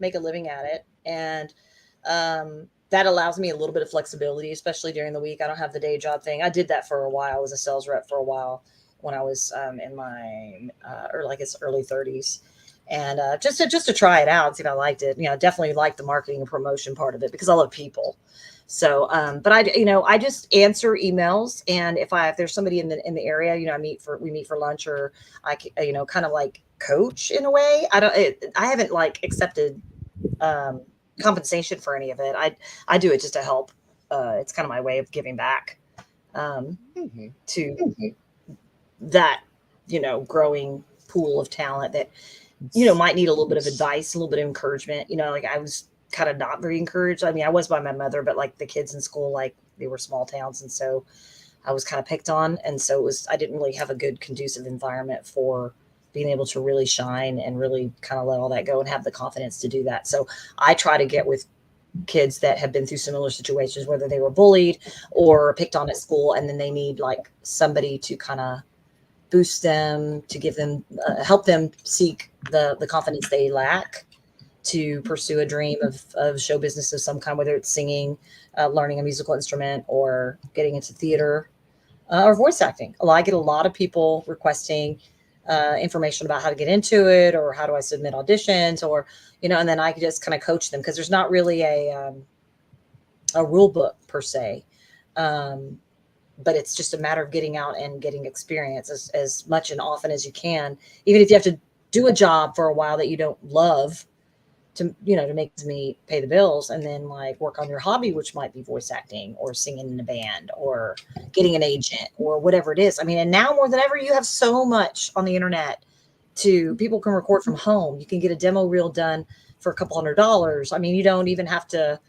make a living at it. And that allows me a little bit of flexibility, especially during the week. I don't have the day job thing. I did that for a while. I was a sales rep for a while when I was in my early 30s, and just to try it out and see if I liked it. You know, definitely liked the marketing and promotion part of it because I love people. So, but I just answer emails, and if there's somebody in the area, you know, we meet for lunch, or kind of like coach in a way. I haven't like accepted compensation for any of it. I do it just to help. It's kind of my way of giving back to that, growing pool of talent that, might need a little bit of advice, a little bit of encouragement. Like I was kind of not very encouraged. I mean, I was by my mother, but like the kids in school, like they were small towns. And so I was kind of picked on. And so I didn't really have a good conducive environment for being able to really shine and really kind of let all that go and have the confidence to do that. So I try to get with kids that have been through similar situations, whether they were bullied or picked on at school, and then they need like somebody to kind of boost them, to give them, help them seek the confidence they lack to pursue a dream of show business of some kind, whether it's singing, learning a musical instrument, or getting into theater or voice acting. I get a lot of people requesting information about how to get into it, or how do I submit auditions, or, and then I can just kind of coach them, because there's not really a rule book per se. But it's just a matter of getting out and getting experience as much and often as you can, even if you have to do a job for a while that you don't love to make me pay the bills, and then like work on your hobby, which might be voice acting or singing in a band or getting an agent or whatever it is. I mean, and now more than ever, you have so much on the internet people can record from home. You can get a demo reel done for a couple $100s. I mean, you don't even have to,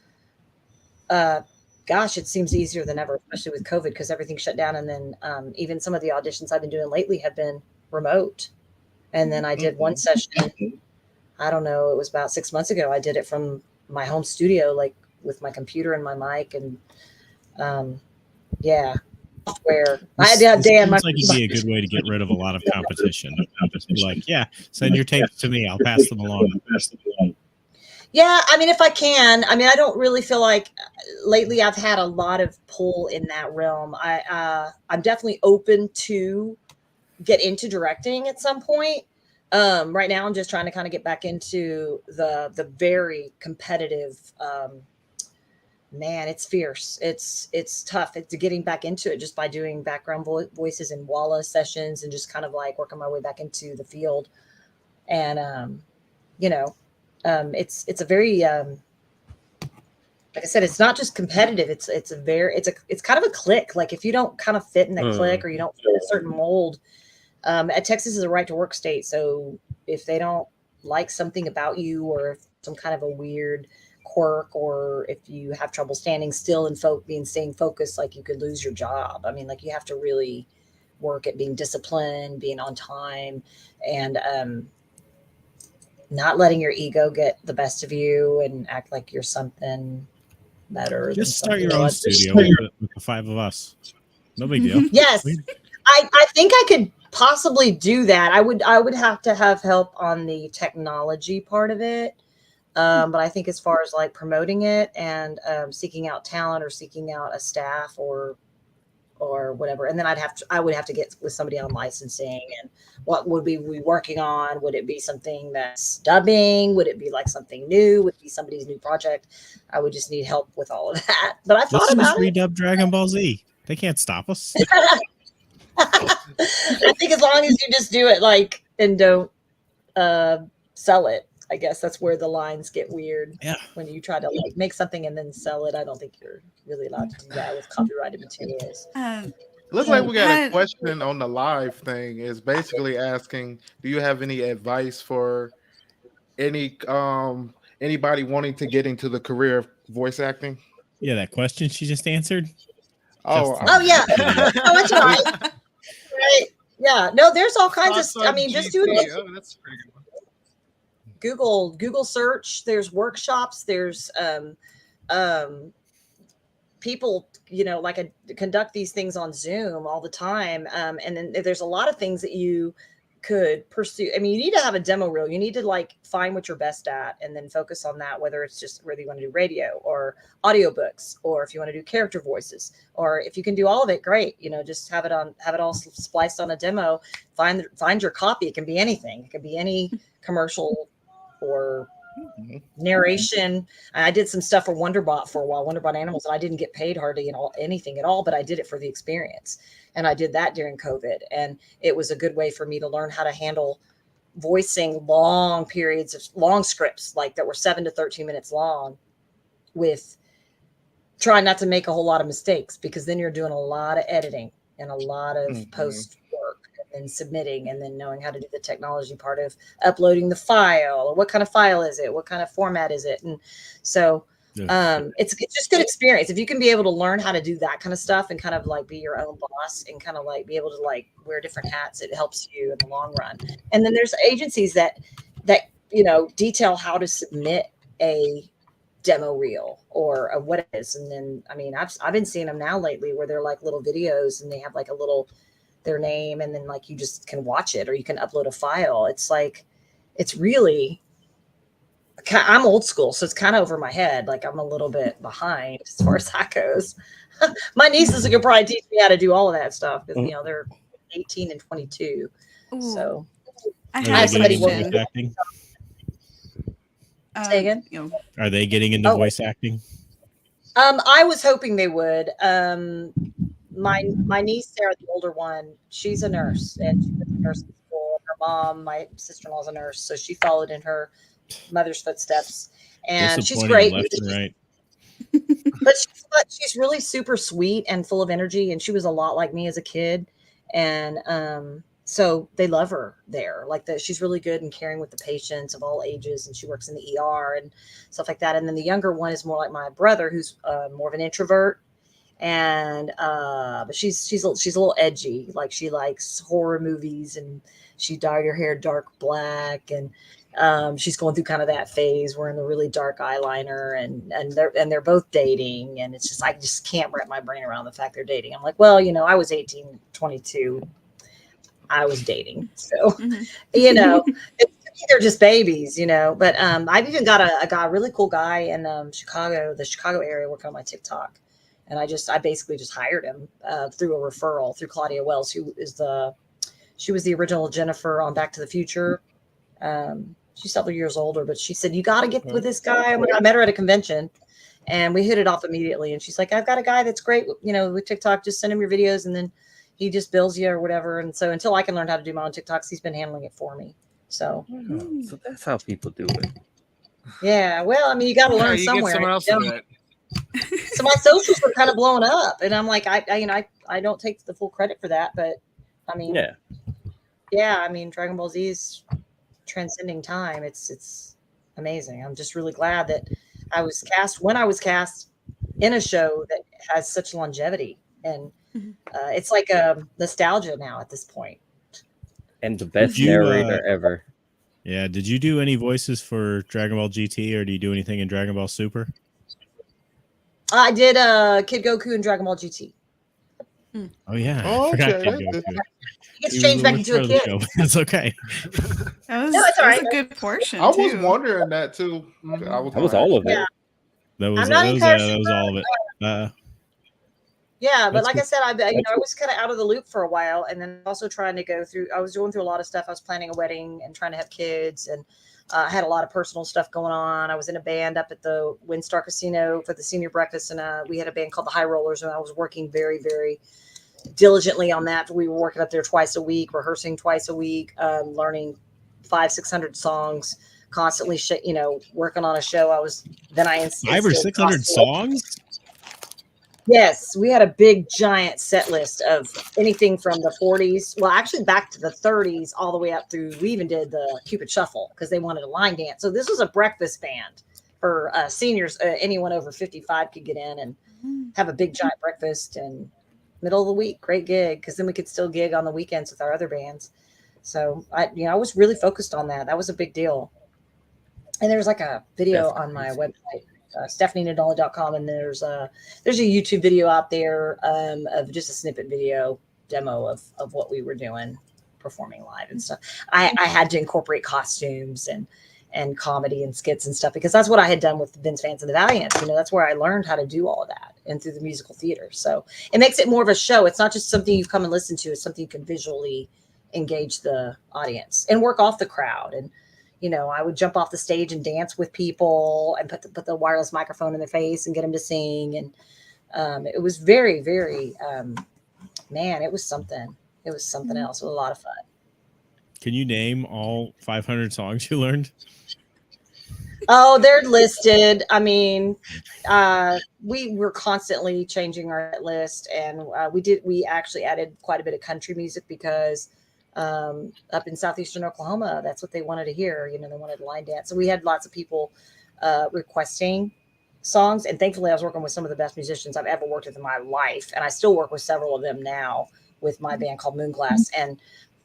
gosh, it seems easier than ever, especially with COVID, because everything shut down. And then even some of the auditions I've been doing lately have been remote. And then I did one session, I don't know, it was about 6 months ago. I did it from my home studio, like with my computer and my mic, and software. This seems like it'd be a good way to get rid of a lot of competition. Just be like, yeah, send your tapes to me. I'll pass them along. Yeah, I mean, if I can. I mean, I don't really feel like lately I've had a lot of pull in that realm. I'm definitely open to get into directing at some point. Right now I'm just trying to kind of get back into the very competitive, man, it's fierce. It's tough. It's getting back into it just by doing background voices and Walla sessions, and just kind of like working my way back into the field. And, it's a very, like I said, it's not just competitive. It's kind of a clique. Like if you don't kind of fit in that clique, or you don't fit in a certain mold, Texas is a right to work state. So if they don't like something about you, or some kind of a weird quirk, or if you have trouble standing still and staying focused, like you could lose your job. I mean, like you have to really work at being disciplined, being on time, and not letting your ego get the best of you and act like you're something better. Just start your own studio with the 5 of us. No big deal. Yes. I think I could possibly do that. I would have to have help on the technology part of it. But I think as far as like promoting it and seeking out talent, or seeking out a staff, or whatever, and then I would have to get with somebody on licensing, and what would we be working on? Would it be something that's dubbing? Would it be like something new? Would it be somebody's new project? I would just need help with all of that. But I thought about it. Redub Dragon Ball Z. They can't stop us. I think as long as you just do it like, and don't sell it. I guess that's where the lines get weird. Yeah. When you try to like make something and then sell it, I don't think you're really allowed to do that with copyrighted materials. Looks like we got a question on the live thing. Is basically asking, do you have any advice for anybody wanting to get into the career of voice acting? Yeah, that question she just answered. Oh yeah. Oh, that's right. Right. Yeah. No, there's all kinds of. I mean, just do it. Oh, that's a pretty good one. Google search. There's workshops. There's people, conduct these things on Zoom all the time. And then there's a lot of things that you could pursue, I mean, you need to have a demo reel. You need to like find what you're best at and then focus on that, whether it's just whether you want to do radio or audiobooks, or if you want to do character voices, or if you can do all of it, great. You know, just have it all spliced on a demo. Find your copy. It can be anything. It can be any commercial or narration. I did some stuff for Wonderbot for a while, Wonderbot Animals, and I didn't get paid hardly anything at all, but I did it for the experience. And I did that during COVID. And it was a good way for me to learn how to handle voicing long periods of long scripts, like that were 7 to 13 minutes long, with trying not to make a whole lot of mistakes, because then you're doing a lot of editing and a lot of post work and submitting, and then knowing how to do the technology part of uploading the file, or what kind of file is it? What kind of format is it? And so it's just good experience. If you can be able to learn how to do that kind of stuff and kind of like be your own boss and kind of like be able to like wear different hats, it helps you in the long run. And then there's agencies that you know detail how to submit a demo reel or what it is. And then I mean I've been seeing them now lately where they're like little videos and they have like a little their name, and then like you just can watch it, or you can upload a file. It's like it's really, I'm old school, so it's kind of over my head. Like I'm a little bit behind as far as that goes. My nieces could probably teach me how to do all of that stuff because you know they're 18 and 22. Ooh. So I Are have they a getting into question. voice acting? Say again? You know, Are they getting into voice acting? I was hoping they would. My niece Sarah, the older one, she's a nurse, and she went to nursing school. Her mom, my sister-in-law, is a nurse, so she followed in her mother's footsteps, and she's great. Left and right. But she's really super sweet and full of energy, and she was a lot like me as a kid, and so they love her there. Like that, she's really good and caring with the patients of all ages, and she works in the ER and stuff like that. And then the younger one is more like my brother, who's more of an introvert. And but she's a little edgy, like she likes horror movies, and she dyed her hair dark black, and she's going through kind of that phase wearing the really dark eyeliner, and they're both dating, and it's just I just can't wrap my brain around the fact they're dating. I'm like, well, you know, I was 18, 22, I was dating, so you know, they're just babies, you know. But I've even got a really cool guy in the Chicago area working on my TikTok. And I basically just hired him through a referral through Claudia Wells, she was the original Jennifer on Back to the Future. She's several years older, but she said, you got to get with this guy. I met her at a convention and we hit it off immediately. And she's like, I've got a guy that's great, you know, with TikTok, just send him your videos and then he just bills you or whatever. And so until I can learn how to do my own TikToks, he's been handling it for me. So, so that's how people do it. Yeah. Well, I mean, you got to learn somewhere. Get someone else to do it. So my socials were kind of blowing up, and I'm like, I don't take the full credit for that, but I mean, yeah, I mean, Dragon Ball Z is transcending time. It's amazing. I'm just really glad that I was cast in a show that has such longevity, and it's like a nostalgia now at this point. And the best narrator ever. Yeah. Did you do any voices for Dragon Ball GT, or do you do anything in Dragon Ball Super? I did Kid Goku and Dragon Ball GT. Oh yeah, Oh, I forgot okay. Kid Goku. He gets changed back into a kid. That's okay. That was, No, it's all that was right. a good portion. I was too. wondering that too. That was all of it. Yeah. That was not that was all of it. Yeah, but That's like cool. I said, I was kind of out of the loop for a while, and then also trying to I was going through a lot of stuff. I was planning a wedding and trying to have kids, and I had a lot of personal stuff going on. I was in a band up at the Windstar Casino for the senior breakfast, and we had a band called the High Rollers, and I was working very, very diligently on that. We were working up there twice a week, rehearsing twice a week, learning 500-600 songs, constantly, working on a show. 500 or 600 songs. Yes, we had a big giant set list of anything from the 40s, well, actually back to the 30s, all the way up through. We even did the Cupid Shuffle because they wanted a line dance. So this was a breakfast band for seniors. Anyone over 55 could get in and have a big giant breakfast and middle of the week. Great gig, because then we could still gig on the weekends with our other bands. So I was really focused on that. That was a big deal. And there's like a video on my website. StephanieNadolny.com, and there's a YouTube video out there of just a snippet video demo of what we were doing. performing live and stuff. I had to incorporate costumes and comedy and skits and stuff, because that's what I had done with Vince Vance and the Valiants. That's where I learned how to do all of that, and through the musical theater. So it makes it more of a show. It's not just something you've come and listened to. It's something you can visually engage the audience and work off the crowd. And, I would jump off the stage and dance with people and put the wireless microphone in their face and get them to sing. And it was very, very, man, it was something. It was something else. It was a lot of fun. Can you name all 500 songs you learned? Oh, they're listed. I mean, we were constantly changing our list, and we actually added quite a bit of country music, because up in southeastern Oklahoma, that's what they wanted to hear. They wanted line dance. So we had lots of people requesting songs, and thankfully I was working with some of the best musicians I've ever worked with in my life, and I still work with several of them now with my band called Moonglass. And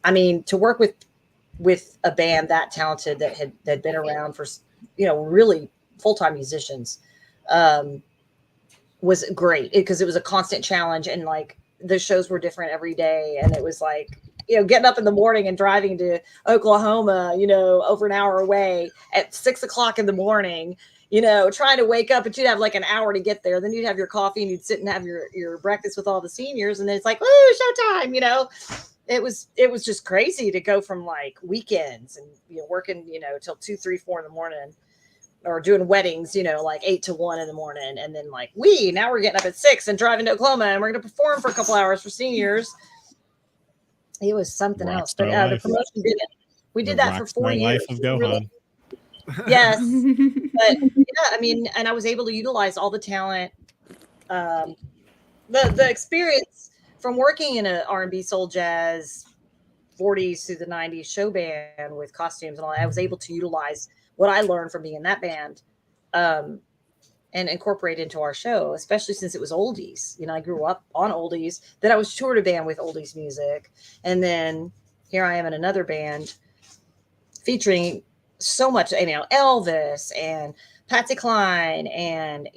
I mean, to work with a band that talented, that had been around for really full-time musicians, was great, because it was a constant challenge, and like the shows were different every day, and it was like getting up in the morning and driving to Oklahoma, over an hour away at 6 o'clock in the morning, trying to wake up, but you'd have like an hour to get there. Then you'd have your coffee and you'd sit and have your breakfast with all the seniors. And then it's like, woo, showtime, It was just crazy to go from like weekends and working, till 2, 3, 4 in the morning, or doing weddings, like 8 to 1 in the morning. And then like, now we're getting up at 6 and driving to Oklahoma, and we're going to perform for a couple hours for seniors. It was something else. But the promotion we did that for 4 years. Life of Gohan. Yes. But yeah, I mean, and I was able to utilize all the talent, the experience from working in a R&B soul jazz 40s through the 90s show band with costumes and all that. I was able to utilize what I learned from being in that band, and incorporate into our show, especially since it was oldies. I grew up on oldies. Then I was toured a band with oldies music. And then here I am in another band featuring so much, Elvis and Patsy Cline, and,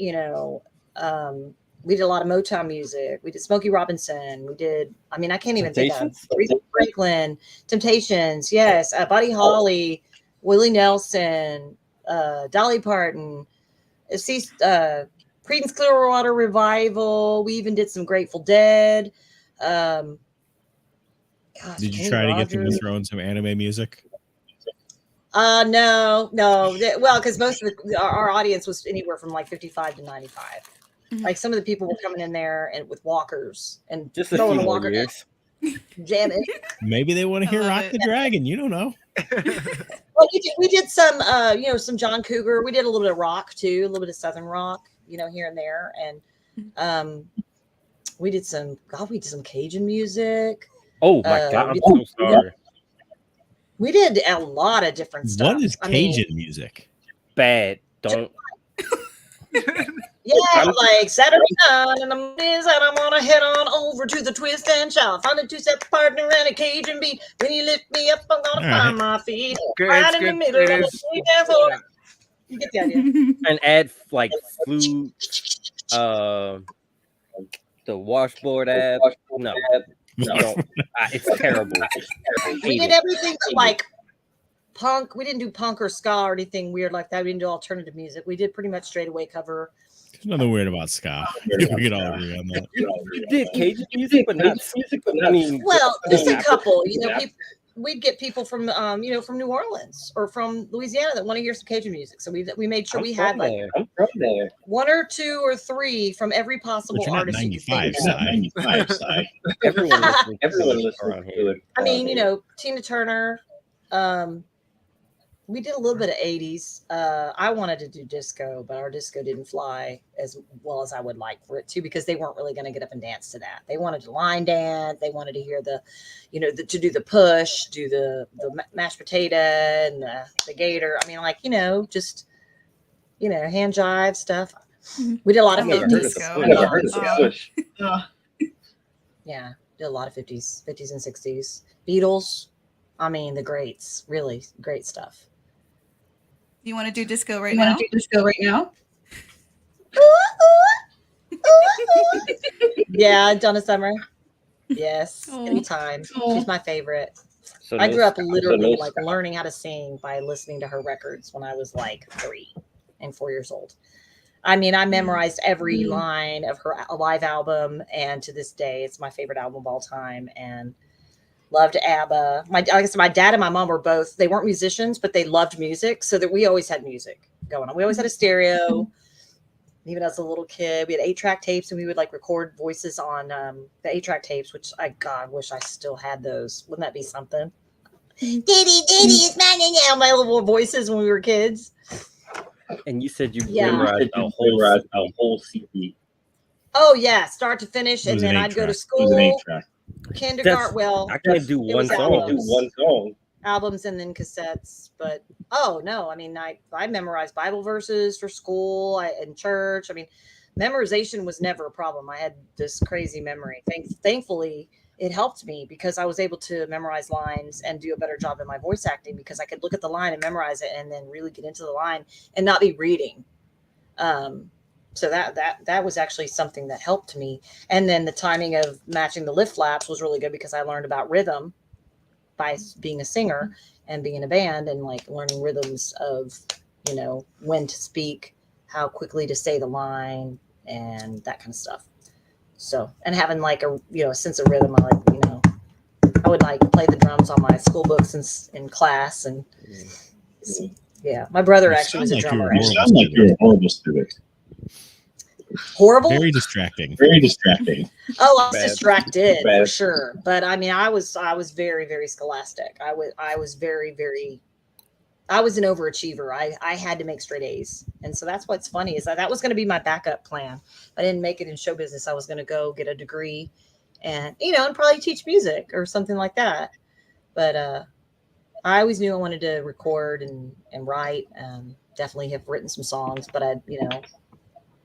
we did a lot of Motown music. We did Smokey Robinson. We did, I can't even think of Aretha Franklin, Temptations. Yes. Buddy Holly, Willie Nelson, Dolly Parton, Creedence Clearwater Revival. We even did some Grateful Dead. Did you try to get them to throw in some anime music? No. Well, because most of our audience was anywhere from like 55 to 95. Mm-hmm. Like some of the people were coming in there and with walkers and just throwing a walker, jamming. Maybe they want to hear Rock the Dragon. You don't know. Well, we did some, some John Cougar. We did a little bit of rock too, a little bit of Southern rock, here and there, and we did some Cajun music. Oh my God, I'm so sorry. We did a lot of different stuff. What is Cajun music? Bad. Don't. Yeah, like Saturday night and I'm gonna head on over to the Twist and Shout. Find a two-step partner and a Cajun beat. When you lift me up, I'm gonna find my feet. Right in the middle of the street. You get the idea. And add like flute, the washboard app. No, it's terrible. We did everything like punk. We didn't do punk or ska or anything weird like that. We didn't do alternative music. We did pretty much straight away cover. There's nothing weird about ska. We can all agree on that. You did Cajun music, but not music. Well, just a couple. We'd get people from from New Orleans or from Louisiana that want to hear some Cajun music. So we made sure we had like one or two or three from every possible artist. 95 side. Everyone listens around here. Tina Turner. We did a little bit of 80s. I wanted to do disco, but our disco didn't fly as well as I would like for it to, because they weren't really going to get up and dance to that. They wanted to line dance. They wanted to hear to do the push, do the mashed potato and the gator. Just hand jive stuff. We did a lot of disco. Yeah, did a lot of 50s and 60s. Beatles. The greats, really great stuff. You want to do disco right now? Yeah, Donna Summer. Yes, anytime. She's my favorite. So I no, grew up so literally no, like learning how to sing by listening to her records when I was like 3 and 4 years old. I mean, I memorized every line of her live album, and to this day, it's my favorite album of all time. And loved ABBA. Like I said, my dad and my mom were both. They weren't musicians, but they loved music, so that we always had music going on. We always had a stereo. Even as a little kid, we had 8-track tapes, and we would like record voices on the 8-track tapes. Which God wish I still had those. Wouldn't that be something? Diddy, it's my little voices when we were kids. and you said you Yeah. memorized a whole CD. Oh yeah, start to finish, It and was an then I'd go to 8-track. school, kindergarten. Well, I can't do it one was song. albums and then cassettes. But oh no, I mean, I memorized Bible verses for school, in church. I mean, memorization was never a problem. I had this crazy memory. Thankfully, it helped me because I was able to memorize lines and do a better job in my voice acting because I could look at the line and memorize it and then really get into the line and not be reading. So that was actually something that helped me. And then the timing of matching the lift flaps was really good because I learned about rhythm by being a singer and being in a band and like learning rhythms of, when to speak, how quickly to say the line and that kind of stuff. So, and having like a sense of rhythm, I would like play the drums on my school books in class. And yeah, my brother You actually was a sound like drummer. you sound like you're a horrible student. Horrible? Very distracting. Oh, I was Bad. distracted for sure. But I mean, I was very, very scholastic. I was very, very, I was an overachiever. I had to make straight A's. And so that's what's funny is that was going to be my backup plan. If I didn't make it in show business, I was going to go get a degree and, and probably teach music or something like that. But I always knew I wanted to record and write. Definitely have written some songs, but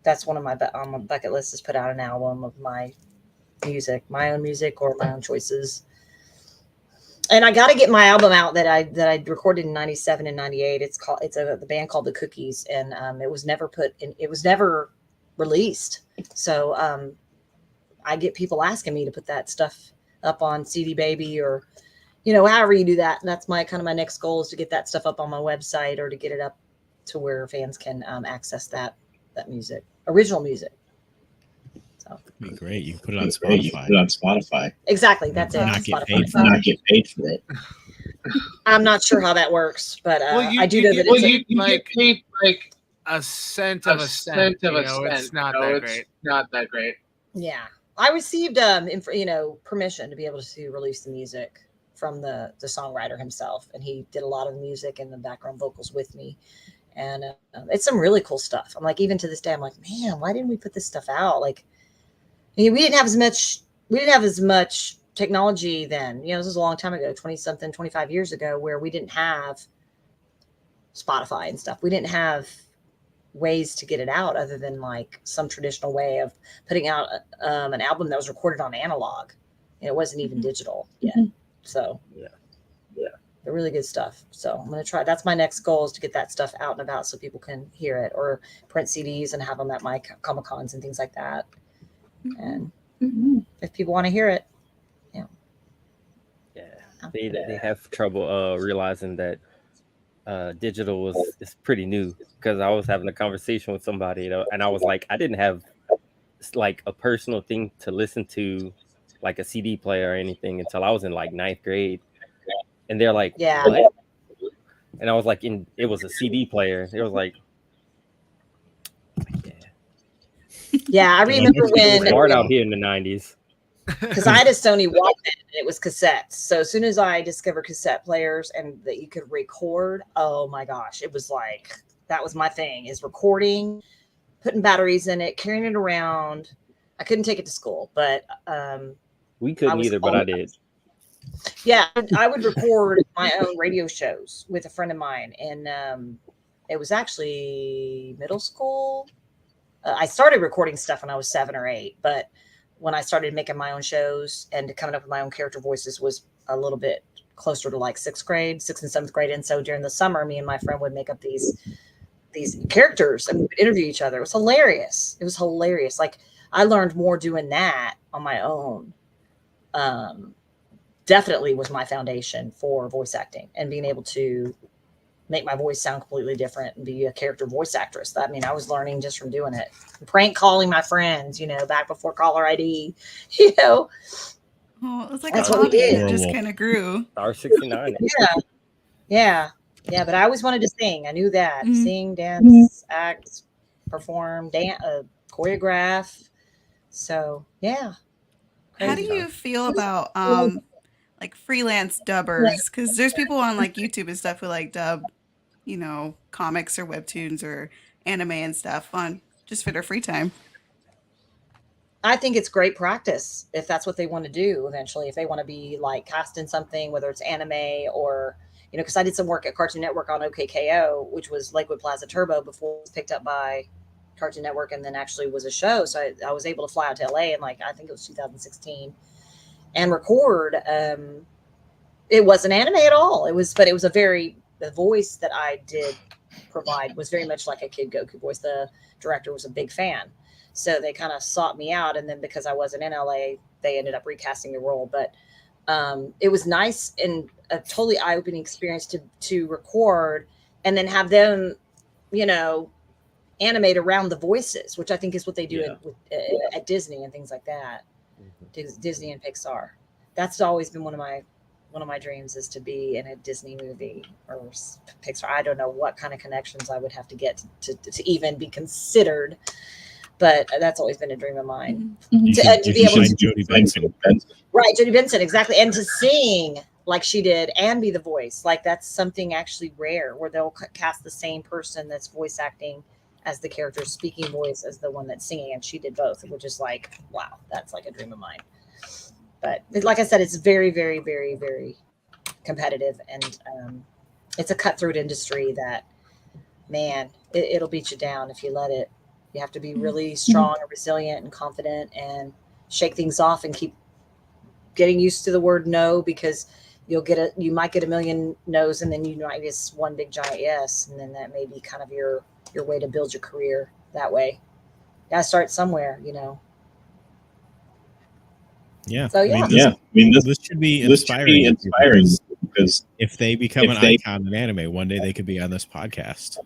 that's one of my on my bucket list is put out an album of my music, my own music or my own choices. And I got to get my album out that I recorded in 97 and 98. It's the band called The Cookies. And it was never released. So I get people asking me to put that stuff up on CD Baby or, however you do that. And that's my next goal is to get that stuff up on my website or to get it up to where fans can access that music, original music. So It'd be great. You can put it on Spotify. Exactly, that's it. Not get paid for it. I'm not sure how that works, but I do know that you get paid like a cent of a cent. It's not that great. Yeah, I received permission to be able to release the music from the songwriter himself, and he did a lot of the music and the background vocals with me. And it's some really cool stuff. I'm like, even to this day, I'm like, man, why didn't we put this stuff out? Like, we didn't have as much technology then. This was a long time ago, 25 years ago, where we didn't have Spotify and stuff. We didn't have ways to get it out other than like some traditional way of putting out an album that was recorded on analog. It wasn't even digital yet. So yeah. They're really good stuff. So I'm going to try. That's my next goal is to get that stuff out and about so people can hear it or print CDs and have them at my Comic-Cons and things like that. And if people want to hear it, they have trouble realizing that digital is pretty new because I was having a conversation with somebody and I was like, I didn't have like a personal thing to listen to like a CD player or anything until I was in like 9th grade. And they're like, yeah. What? And I was like, it was a CD player. It was like, yeah. I remember when it was hard out here in the 90s. Because I had a Sony Walkman and it was cassettes. So as soon as I discovered cassette players and that you could record, oh my gosh, it was like, that was my thing is recording, putting batteries in it, carrying it around. I couldn't take it to school, but we couldn't either, but I did. Yeah, I would record my own radio shows with a friend of mine. And it was actually middle school. I started recording stuff when I was 7 or 8, but when I started making my own shows and coming up with my own character voices was a little bit closer to like 6th and 7th grade. And so during the summer, me and my friend would make up these characters and we would interview each other. It was hilarious. Like I learned more doing that on my own definitely was my foundation for voice acting and being able to make my voice sound completely different and be a character voice actress. I mean, I was learning just from doing it. Prank calling my friends, back before caller ID, Oh, it was like That's a what we hobby. did. It just kind of grew. R69. Yeah. But I always wanted to sing. I knew that. Mhm. Sing, dance, act, perform, choreograph. So, yeah. How do Crazy. you feel about like freelance dubbers? Because there's people on like YouTube and stuff who like dub, comics or webtoons or anime and stuff on just for their free time. I think it's great practice if that's what they want to do eventually. If they want to be like cast in something, whether it's anime or, because I did some work at Cartoon Network on OKKO, which was Lakewood Plaza Turbo before it was picked up by Cartoon Network and then actually was a show. So I was able to fly out to LA in I think it was 2016 and record. It wasn't anime at all. But it was the voice that I did provide was very much like a Kid Goku voice. The director was a big fan. So they kind of sought me out. And then because I wasn't in LA, they ended up recasting the role. But it was nice and a totally eye-opening experience to record and then have them, animate around the voices, which I think is what they do at Disney and things like that. Disney and Pixar. That's always been one of my dreams is to be in a Disney movie or Pixar. I don't know what kind of connections I would have to get to even be considered, but that's always been a dream of mine. Mm-hmm. To be able to Jodie Benson. Right, Jodie Benson, exactly. And to sing like she did and be the voice, that's something actually rare where they'll cast the same person that's voice acting as the character's speaking voice as the one that's singing, and she did both, which is wow, that's like a dream of mine. But like I said, it's very, very, very, very competitive, and it's a cutthroat industry that, man, it'll beat you down if you let it. You have to be really strong and resilient and confident and shake things off and keep getting used to the word no, because you might get a million no's and then you might get one big giant yes. And then that may be kind of your way to build your career that way. You gotta start somewhere, Yeah. So yeah. This should be inspiring because if they become an icon in anime, one day they could be on this podcast.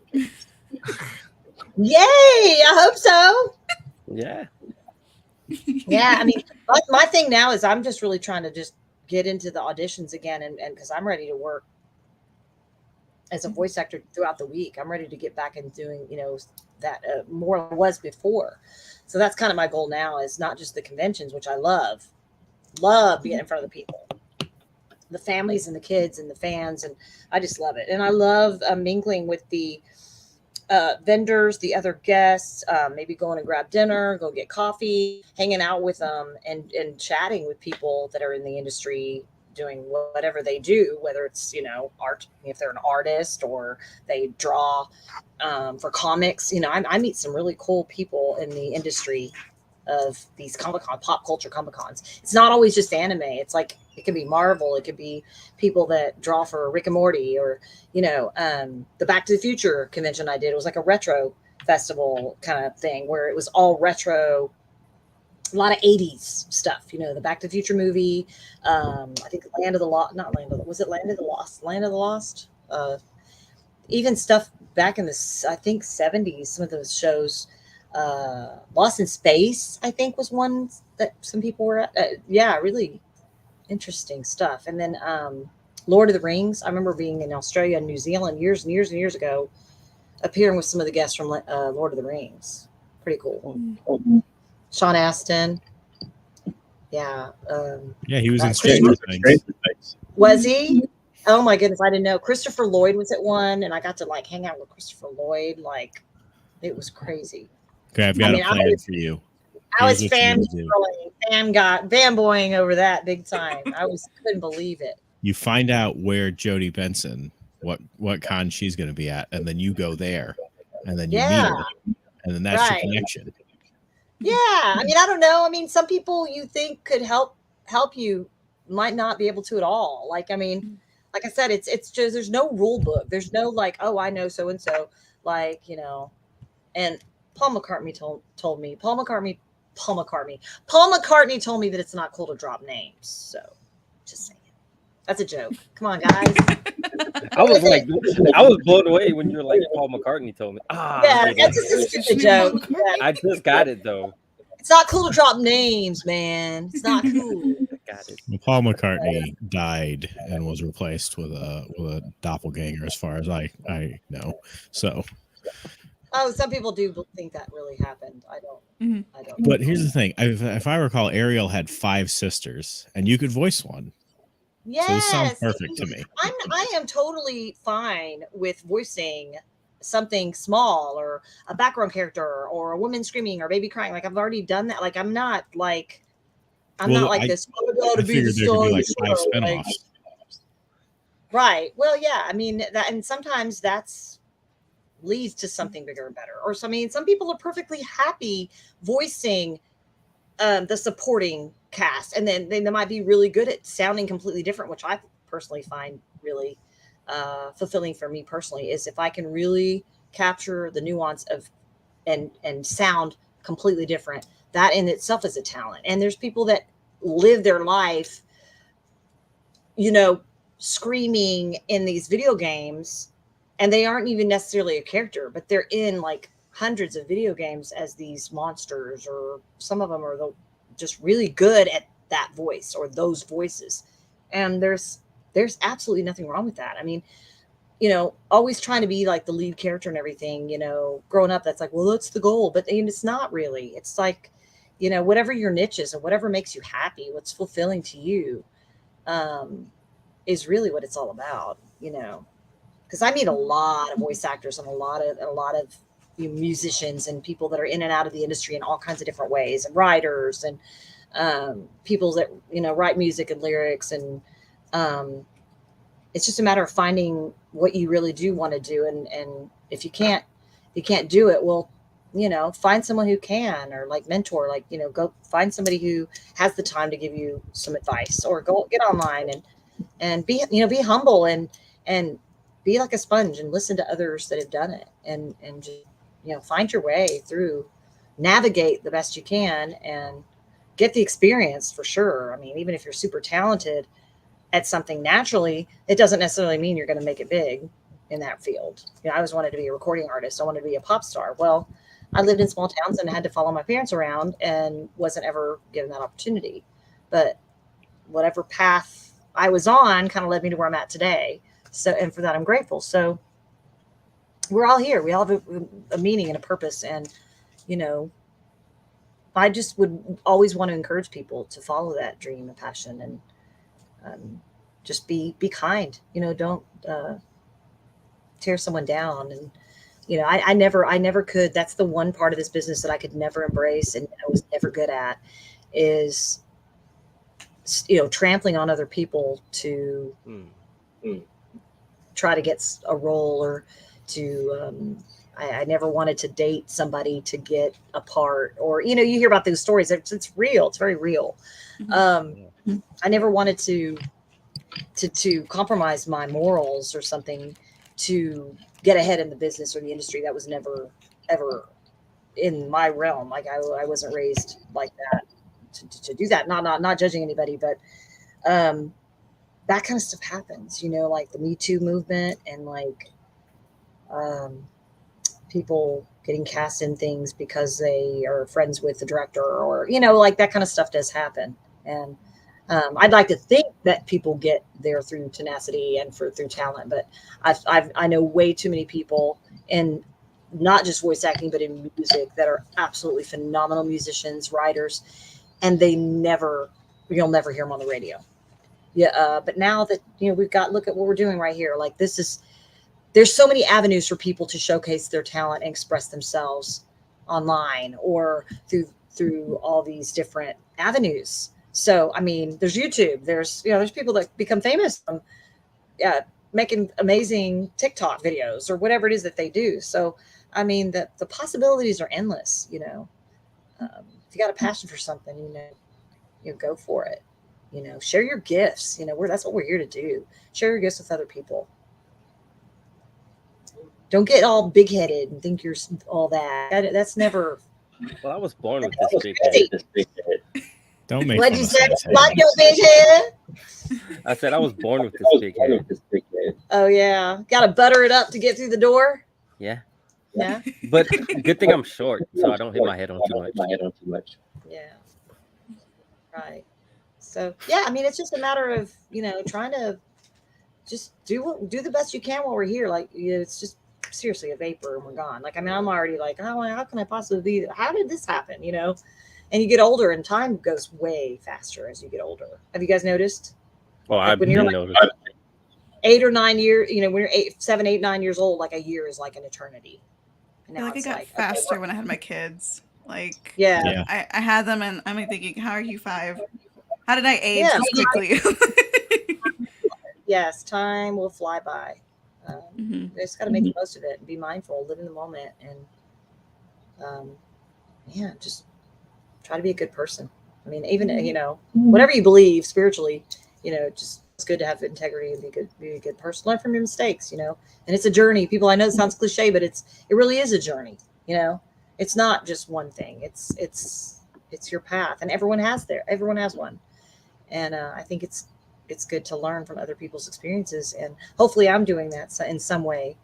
Yay! I hope so. Yeah. Yeah. I mean, my thing now is I'm just really trying to just get into the auditions again, and because I'm ready to work as a voice actor throughout the week. I'm ready to get back and doing, that more than I was before. So that's kind of my goal now, is not just the conventions, which I love being in front of the people, the families and the kids and the fans. And I just love it. And I love mingling with the vendors, the other guests, maybe going to grab dinner, go get coffee, hanging out with them and chatting with people that are in the industry doing whatever they do, whether it's, art, if they're an artist or they draw for comics. I meet some really cool people in the industry of these Comic-Con, pop culture Comic-Cons. It's not always just anime. It's it could be Marvel. It could be people that draw for Rick and Morty, or, the Back to the Future convention I did. It was like a retro festival kind of thing where it was all retro, a lot of 80s stuff, the Back to the Future movie. I think Land of the Lost, was it Land of the Lost? Land of the Lost? Even stuff back in the, I think, 70s, some of those shows. Lost in Space, I think, was one that some people were at. Really interesting stuff. And then Lord of the Rings. I remember being in Australia and New Zealand years and years and years ago, appearing with some of the guests from Lord of the Rings. Pretty cool. Sean Astin. Yeah. He was in Stranger Things. Was he? Oh my goodness, I didn't know. Christopher Lloyd was at one, and I got to hang out with Christopher Lloyd. It was crazy. Okay, I've got a plan for you. I was fanboying over that big time. I couldn't believe it. You find out where Jodie Benson, what con she's going to be at, and then you go there, and then you meet her, and then that's your connection. Yeah, I mean, I don't know. I mean, some people you think could help you might not be able to at all. Like I said, it's just, there's no rule book. There's no oh, I know so and so, and Paul McCartney told me. Paul McCartney told me that it's not cool to drop names. So, just saying. That's a joke. Come on, guys. I was like, I was blown away when you were like, Paul McCartney told me. Yeah, that's just a stupid joke. Yeah. I just got it though. It's not cool to drop names, man. It's not cool. Got it. Paul McCartney died and was replaced with a doppelganger, as far as I know. So, some people do think that really happened. I don't. Mm-hmm. I don't. But here's the thing: if I recall, Ariel had 5 sisters, and you could voice one. Yes, so this sounds perfect to me. I am totally fine with voicing something small or a background character or a woman screaming or baby crying. Like I've already done that. Like I'm not like this. I figured there could be like 5 spinoffs. Right. Well, yeah. I mean that, and sometimes that's leads to something bigger and better. Or so, I mean, some people are perfectly happy voicing the supporting cast, and then they might be really good at sounding completely different, which I personally find really fulfilling for me personally, is if I can really capture the nuance of and sound completely different. That in itself is a talent. And there's people that live their life, screaming in these video games, and they aren't even necessarily a character, but they're in like hundreds of video games as these monsters, or some of them are just really good at that voice or those voices. And there's absolutely nothing wrong with that. I mean, always trying to be like the lead character and everything, growing up, that's like, well, that's the goal, but it's not really. It's like, whatever your niche is and whatever makes you happy, what's fulfilling to you, is really what it's all about, because I meet a lot of voice actors and a lot of musicians and people that are in and out of the industry in all kinds of different ways, and writers and people that write music and lyrics, and it's just a matter of finding what you really do want to do, and if you can't do it, well, find someone who can, or like mentor, like go find somebody who has the time to give you some advice, or go get online and be humble and be like a sponge and listen to others that have done it, and just find your way through, navigate the best you can, and get the experience for sure. I mean, even if you're super talented at something naturally, it doesn't necessarily mean you're going to make it big in that field. I always wanted to be a recording artist. I wanted to be a pop star. Well, I lived in small towns and had to follow my parents around and wasn't ever given that opportunity. But whatever path I was on kind of led me to where I'm at today. So, and for that, I'm grateful. So we're all here. We all have a meaning and a purpose. And, I just would always want to encourage people to follow that dream and passion, and just be kind, don't tear someone down. And, I never could. That's the one part of this business that I could never embrace, and I was never good at, is, trampling on other people to try to get a role, or to, I never wanted to date somebody to get a part, or, you hear about those stories. It's real. It's very real. Mm-hmm. I never wanted to compromise my morals or something to get ahead in the business or the industry. That was never, ever in my realm. Like I wasn't raised like that to do that. Not judging anybody, but, that kind of stuff happens, like the Me Too movement, and like, people getting cast in things because they are friends with the director, or, like that kind of stuff does happen. And, I'd like to think that people get there through tenacity and through talent, but I know way too many people, in not just voice acting, but in music, that are absolutely phenomenal musicians, writers, and you'll never hear them on the radio. Yeah. But now that, we've got, look at what we're doing right here. Like there's so many avenues for people to showcase their talent and express themselves online, or through all these different avenues. So, I mean, there's YouTube, there's people that become famous from making amazing TikTok videos or whatever it is that they do. So, I mean, the possibilities are endless, if you got a passion for something, go for it, share your gifts, that's what we're here to do. Share your gifts with other people. Don't get all big headed and think you're all that. That's never. Well, I was born with this big head. Don't make What'd fun you of say? Seth's head. Like your big head? I said I was born with this big head. Oh yeah, got to butter it up to get through the door. Yeah, Yeah, but good thing I'm short, so I don't hit my head on too much. yeah, right. So yeah, I mean, it's just a matter of trying to just do the best you can while we're here. Like it's just seriously a vapor and we're gone. Like I mean, I'm already like, oh, how can I possibly be? How did this happen? And you get older, and time goes way faster as you get older. Have you guys noticed? Well, Like I've when you're been like noticing. 8 or 9 years, when you're 7, 8, 9 years old, like a year is like an eternity. And I feel now like I it's got like, faster when I had my kids. Like, yeah, Yeah. I had them, and I'm like thinking, how are you 5? How did I age Yeah. this quickly? yes, time will fly by. Mhm. You just got to make the most of it and be mindful, live in the moment, and just try to be a good person. I mean, even whatever you believe spiritually, just it's good to have integrity and be a good person. Learn from your mistakes, and it's a journey. People, I know it sounds cliche, but it really is a journey. It's not just one thing. It's your path, and everyone has one, and I think it's good to learn from other people's experiences, and hopefully I'm doing that in some way,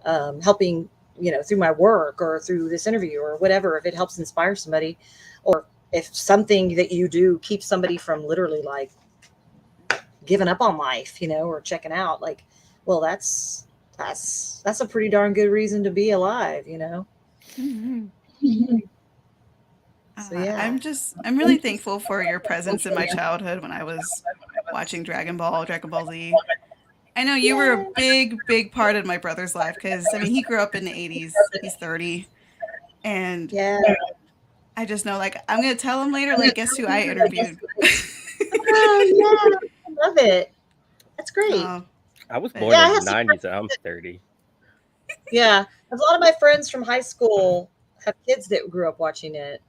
helping through my work or through this interview or whatever, if it helps inspire somebody, or if something that you do keeps somebody from literally like giving up on life, or checking out, like, well, that's a pretty darn good reason to be alive, Mhm. So yeah. I'm really thankful for your presence in my childhood when I was watching Dragon Ball Z. I know you were a big part of my brother's life because, I mean, he grew up in the 80s. He's 30. And Yeah. I just know, like, I'm going to tell him later, like, guess who I interviewed? Oh, yeah. I love it. That's great. I was born Yeah, I in have the some 90s and I'm 30. Yeah. A lot of my friends from high school have kids that grew up watching it.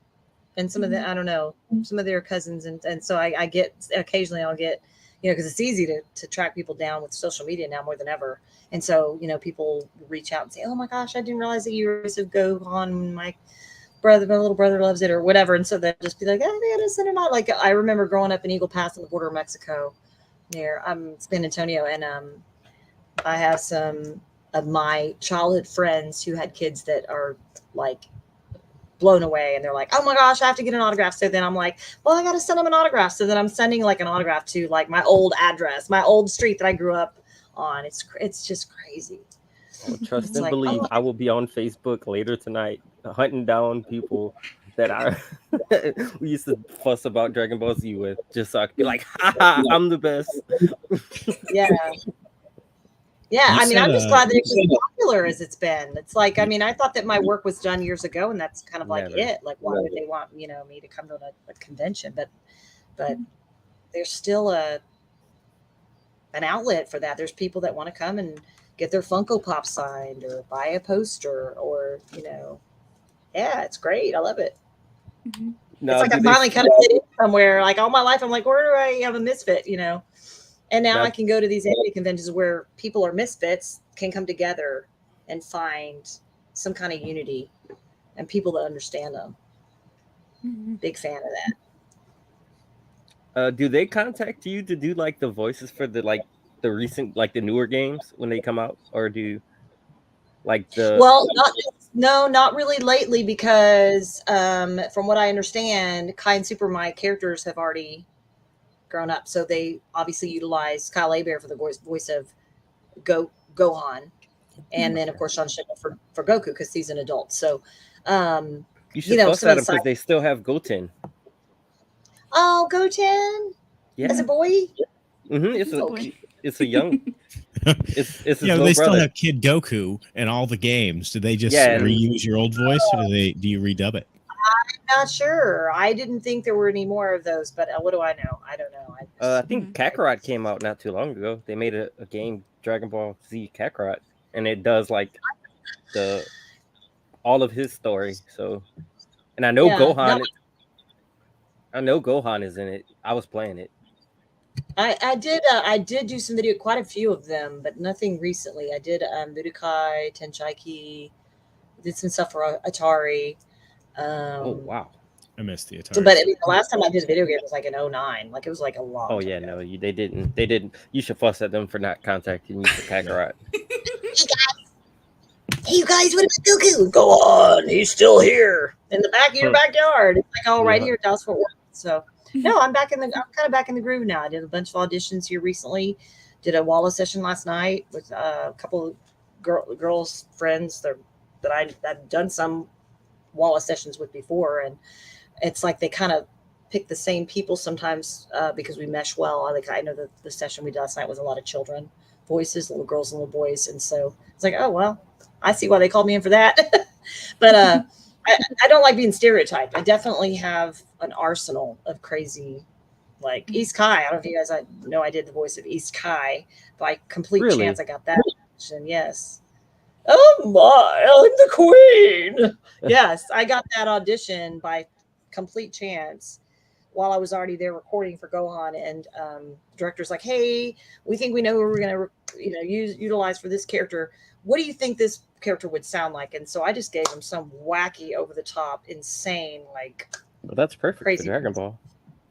And some of the, I don't know, some of their cousins. And so I get, occasionally I'll get, because it's easy to track people down with social media now more than ever. And so, people reach out and say, oh my gosh, I didn't realize that you were so Gohan. My little brother loves it or whatever. And so they'll just be like, oh, they gotta send it out. Like I remember growing up in Eagle Pass on the border of Mexico near San Antonio. And I have some of my childhood friends who had kids that are like blown away, and they're like, oh my gosh, I have to get an autograph. So then I'm like, well, I got to send them an autograph. So then I'm sending like an autograph to like my old address, my old street that I grew up on. It's just crazy. Well, trust and believe. I will be on Facebook later tonight hunting down people that we used to fuss about Dragon Ball Z with, just so I could be like, haha, I'm the best. Yeah. Yeah, I mean, I'm just glad that it's as popular as it's been. It's like, I mean, I thought that my work was done years ago, and that's kind of like it. Like, why would they want me to come to a convention? But there's still an outlet for that. There's people that want to come and get their Funko Pop signed or buy a poster, or yeah, it's great. I love it. Mhm. Now, it's like I finally kind of fit in somewhere. Like all my life, I'm like, where do I have a misfit? And now I can go to these anime conventions where people are misfits can come together and find some kind of unity and people that understand them. Mhm. Big fan of that. Do they contact you to do like the voices for the recent, like the newer games when they come out, or do like the? Well, not really lately, because from what I understand, Kai and Super, my characters have already grown up, so they obviously utilize Kyle Abear for the voice of Gohan, and then of course Sean Schickel for Goku, because he's an adult. So you should fuss at them because they still have Goten. Oh, Goten, yeah, as a boy. Mm-hmm. It's a young. It's his they little still brother. have Kid Goku in all the games. Do they just reuse your old voice, or do you redub it? I'm not sure. I didn't think there were any more of those, but what do I know? I don't know. I think Kakarot came out not too long ago. They made a game, Dragon Ball Z Kakarot, and it does like all of his story. So, and I know Gohan. I know Gohan is in it. I was playing it. I did do some video, quite a few of them, but nothing recently. I did Budokai Tenkaichi, did some stuff for Atari. Oh wow! I missed the Atari. So, but I mean, the last time I did a video game was like in 09. Like it was like a long. Oh yeah, time ago. no, they didn't. You should fuss at them for not contacting you for Kakarot. Hey, you guys, what about Goku? Go on, he's still here in the back of your backyard. It's like all right here at Dallas Fort Worth. So no, I'm kind of back in the groove now. I did a bunch of auditions here recently. Did a Walla session last night with a couple of girls friends that I've done some Walla sessions with before, and it's like they kind of pick the same people sometimes because we mesh well. I know that the session we did last night was a lot of children voices, little girls and little boys, and so it's like, oh well, I see why they called me in for that. But I don't like being stereotyped. I definitely have an arsenal of crazy, like East Kai. I don't know if you guys know I did the voice of East Kai. By complete chance, I got that audition. Yes. Oh my, I'm the queen. Yes, I got that audition by complete chance while I was already there recording for Gohan, and director's like, hey, we think we know who we're going to utilize for this character. What do you think this character would sound like? And so I just gave him some wacky, over the top, insane, like well, that's perfect crazy for Dragon Ball.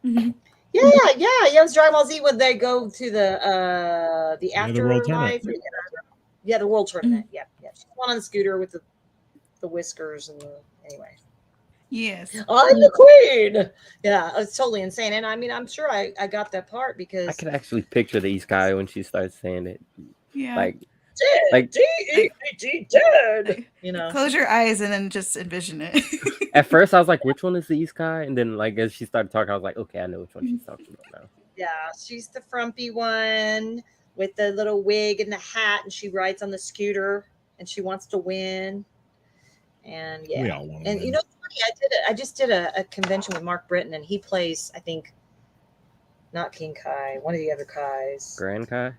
Mm-hmm. Yeah, it was Dragon Ball Z when they go to the afterlife. Yeah, the world tournament. Yeah. She's one on the scooter with the whiskers and anyway. Yes. I'm the queen. Yeah, it's totally insane. And I mean, I'm sure I got that part because I could actually picture the East Guy when she starts saying it. Yeah. Like dead. You know. Close your eyes and then just envision it. At first, I was like, which one is the East Guy? And then, like, as she started talking, I was like, okay, I know which one she's talking about now. Yeah, she's the frumpy one with the little wig and the hat, and she rides on the scooter, and she wants to win. And yeah, we all want to and win. you know, it's funny, I just did a convention with Mark Britton, and he plays, I think, not King Kai, one of the other Kais. Grand Kai?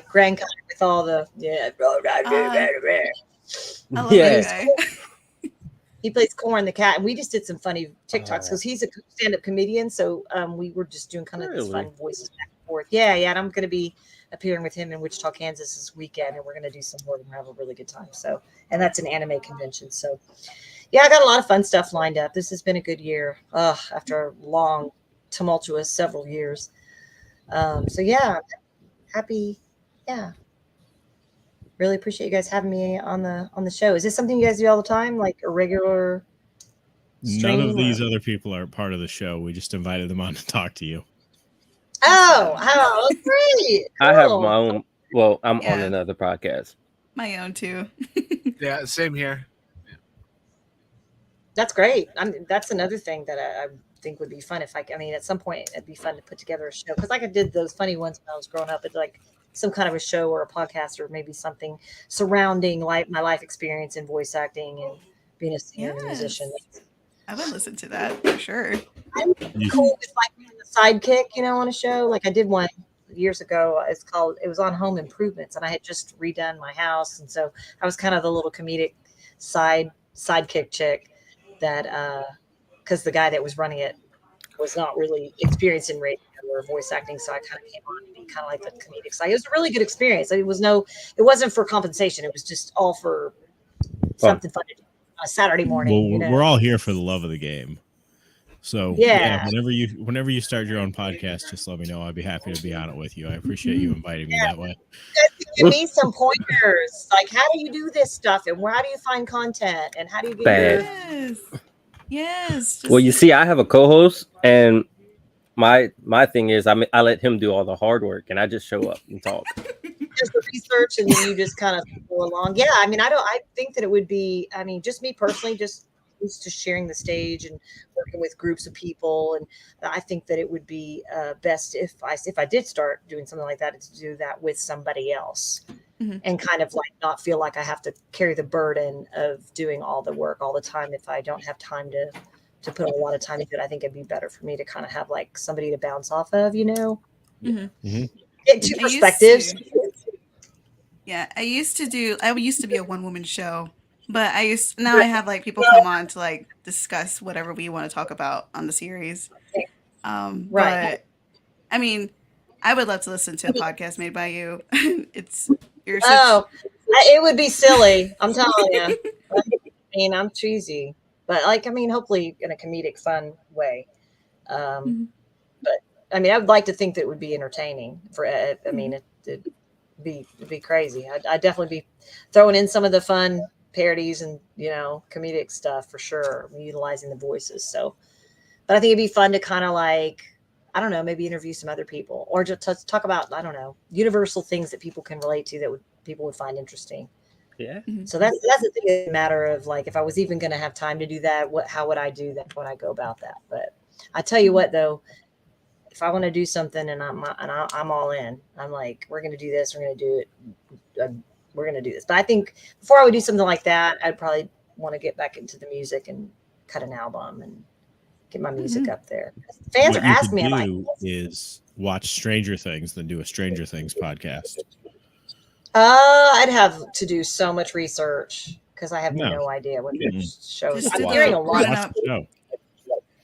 Grand Kai with all the I love that guy. He plays Corn the cat, and we just did some funny TikToks because he's a stand-up comedian. So we were just doing kind of these fun voices back and forth. Yeah, and I'm going to be appearing with him in Wichita, Kansas this weekend, and we're going to do some more and have a really good time. So, and that's an anime convention. So, yeah, I got a lot of fun stuff lined up. This has been a good year after a long, tumultuous several years. So yeah, happy. Yeah. Really appreciate you guys having me on the show. Is this something you guys do all the time, like a regular stream? None of these other people are part of the show. We just invited them on to talk to you. Oh, that's great. Cool. I have my own. Well, I'm on another podcast. My own too. Yeah, same here. That's great. That's another thing that I think would be fun if I mean, at some point it'd be fun to put together a show because like I did those funny ones when I was growing up. It's like some kind of a show or a podcast or maybe something surrounding my life experience in voice acting and being a singer and a musician. I would listen to that for sure. I'm cool with like being the sidekick, on a show. Like I did one years ago. It was on Home Improvements, and I had just redone my house, and so I was kind of the little comedic sidekick chick that because the guy that was running it was not really experienced in radio or voice acting, so I kind of came on to be kind of like the comedic side. It was a really good experience. It wasn't for compensation. It was just all for something fun to do on a Saturday morning. Well, we're all here for the love of the game. So yeah, whenever you start your own podcast, just let me know. I'd be happy to be on it with you. I appreciate you inviting me that way. Give me some pointers. Like, how do you do this stuff, and how do you find content, and how do you get Yes. Well, you see, I have a co-host, and my thing is, I let him do all the hard work, and I just show up and talk. Just the research, and then you just kind of go along. Yeah, I mean, I think that it would be. I mean, just me personally, just used to sharing the stage and working with groups of people, and I think that it would be best if I did start doing something like that, to do that with somebody else. Mm-hmm. And kind of like not feel like I have to carry the burden of doing all the work all the time if I don't have time to put a lot of time into it. I think it'd be better for me to kind of have like somebody to bounce off of, Mm-hmm. Mm-hmm. Get two perspectives. I used to be a one-woman show, but now I have like people come on to like discuss whatever we want to talk about on the series. Right. But I mean, I would love to listen to a podcast made by you. It would be silly. I'm telling you. I mean, I'm cheesy. but like, I mean, hopefully in a comedic, fun way. Mhm. But I mean, I would like to think that it would be entertaining for, I mean, it'd be crazy. I'd definitely be throwing in some of the fun parodies and, you know, comedic stuff for sure, utilizing the voices. So, but I think it'd be fun to kind of like, I don't know, maybe interview some other people or just talk about, I don't know, universal things that people can relate to that people would find interesting. Yeah. So that's the thing, a matter of like, if I was even going to have time to do that, how would I do that? When I go about that? But I tell you what, though, if I want to do something and I'm all in, I'm like, we're going to do this. We're going to do it. We're going to do this. But I think before I would do something like that, I'd probably want to get back into the music and cut an album and get my music up there. Fans what are asking me, like, is watch Stranger Things than do a Stranger Things podcast. I'd have to do so much research because I have no idea what the show is. Just I'm do hearing the a lot.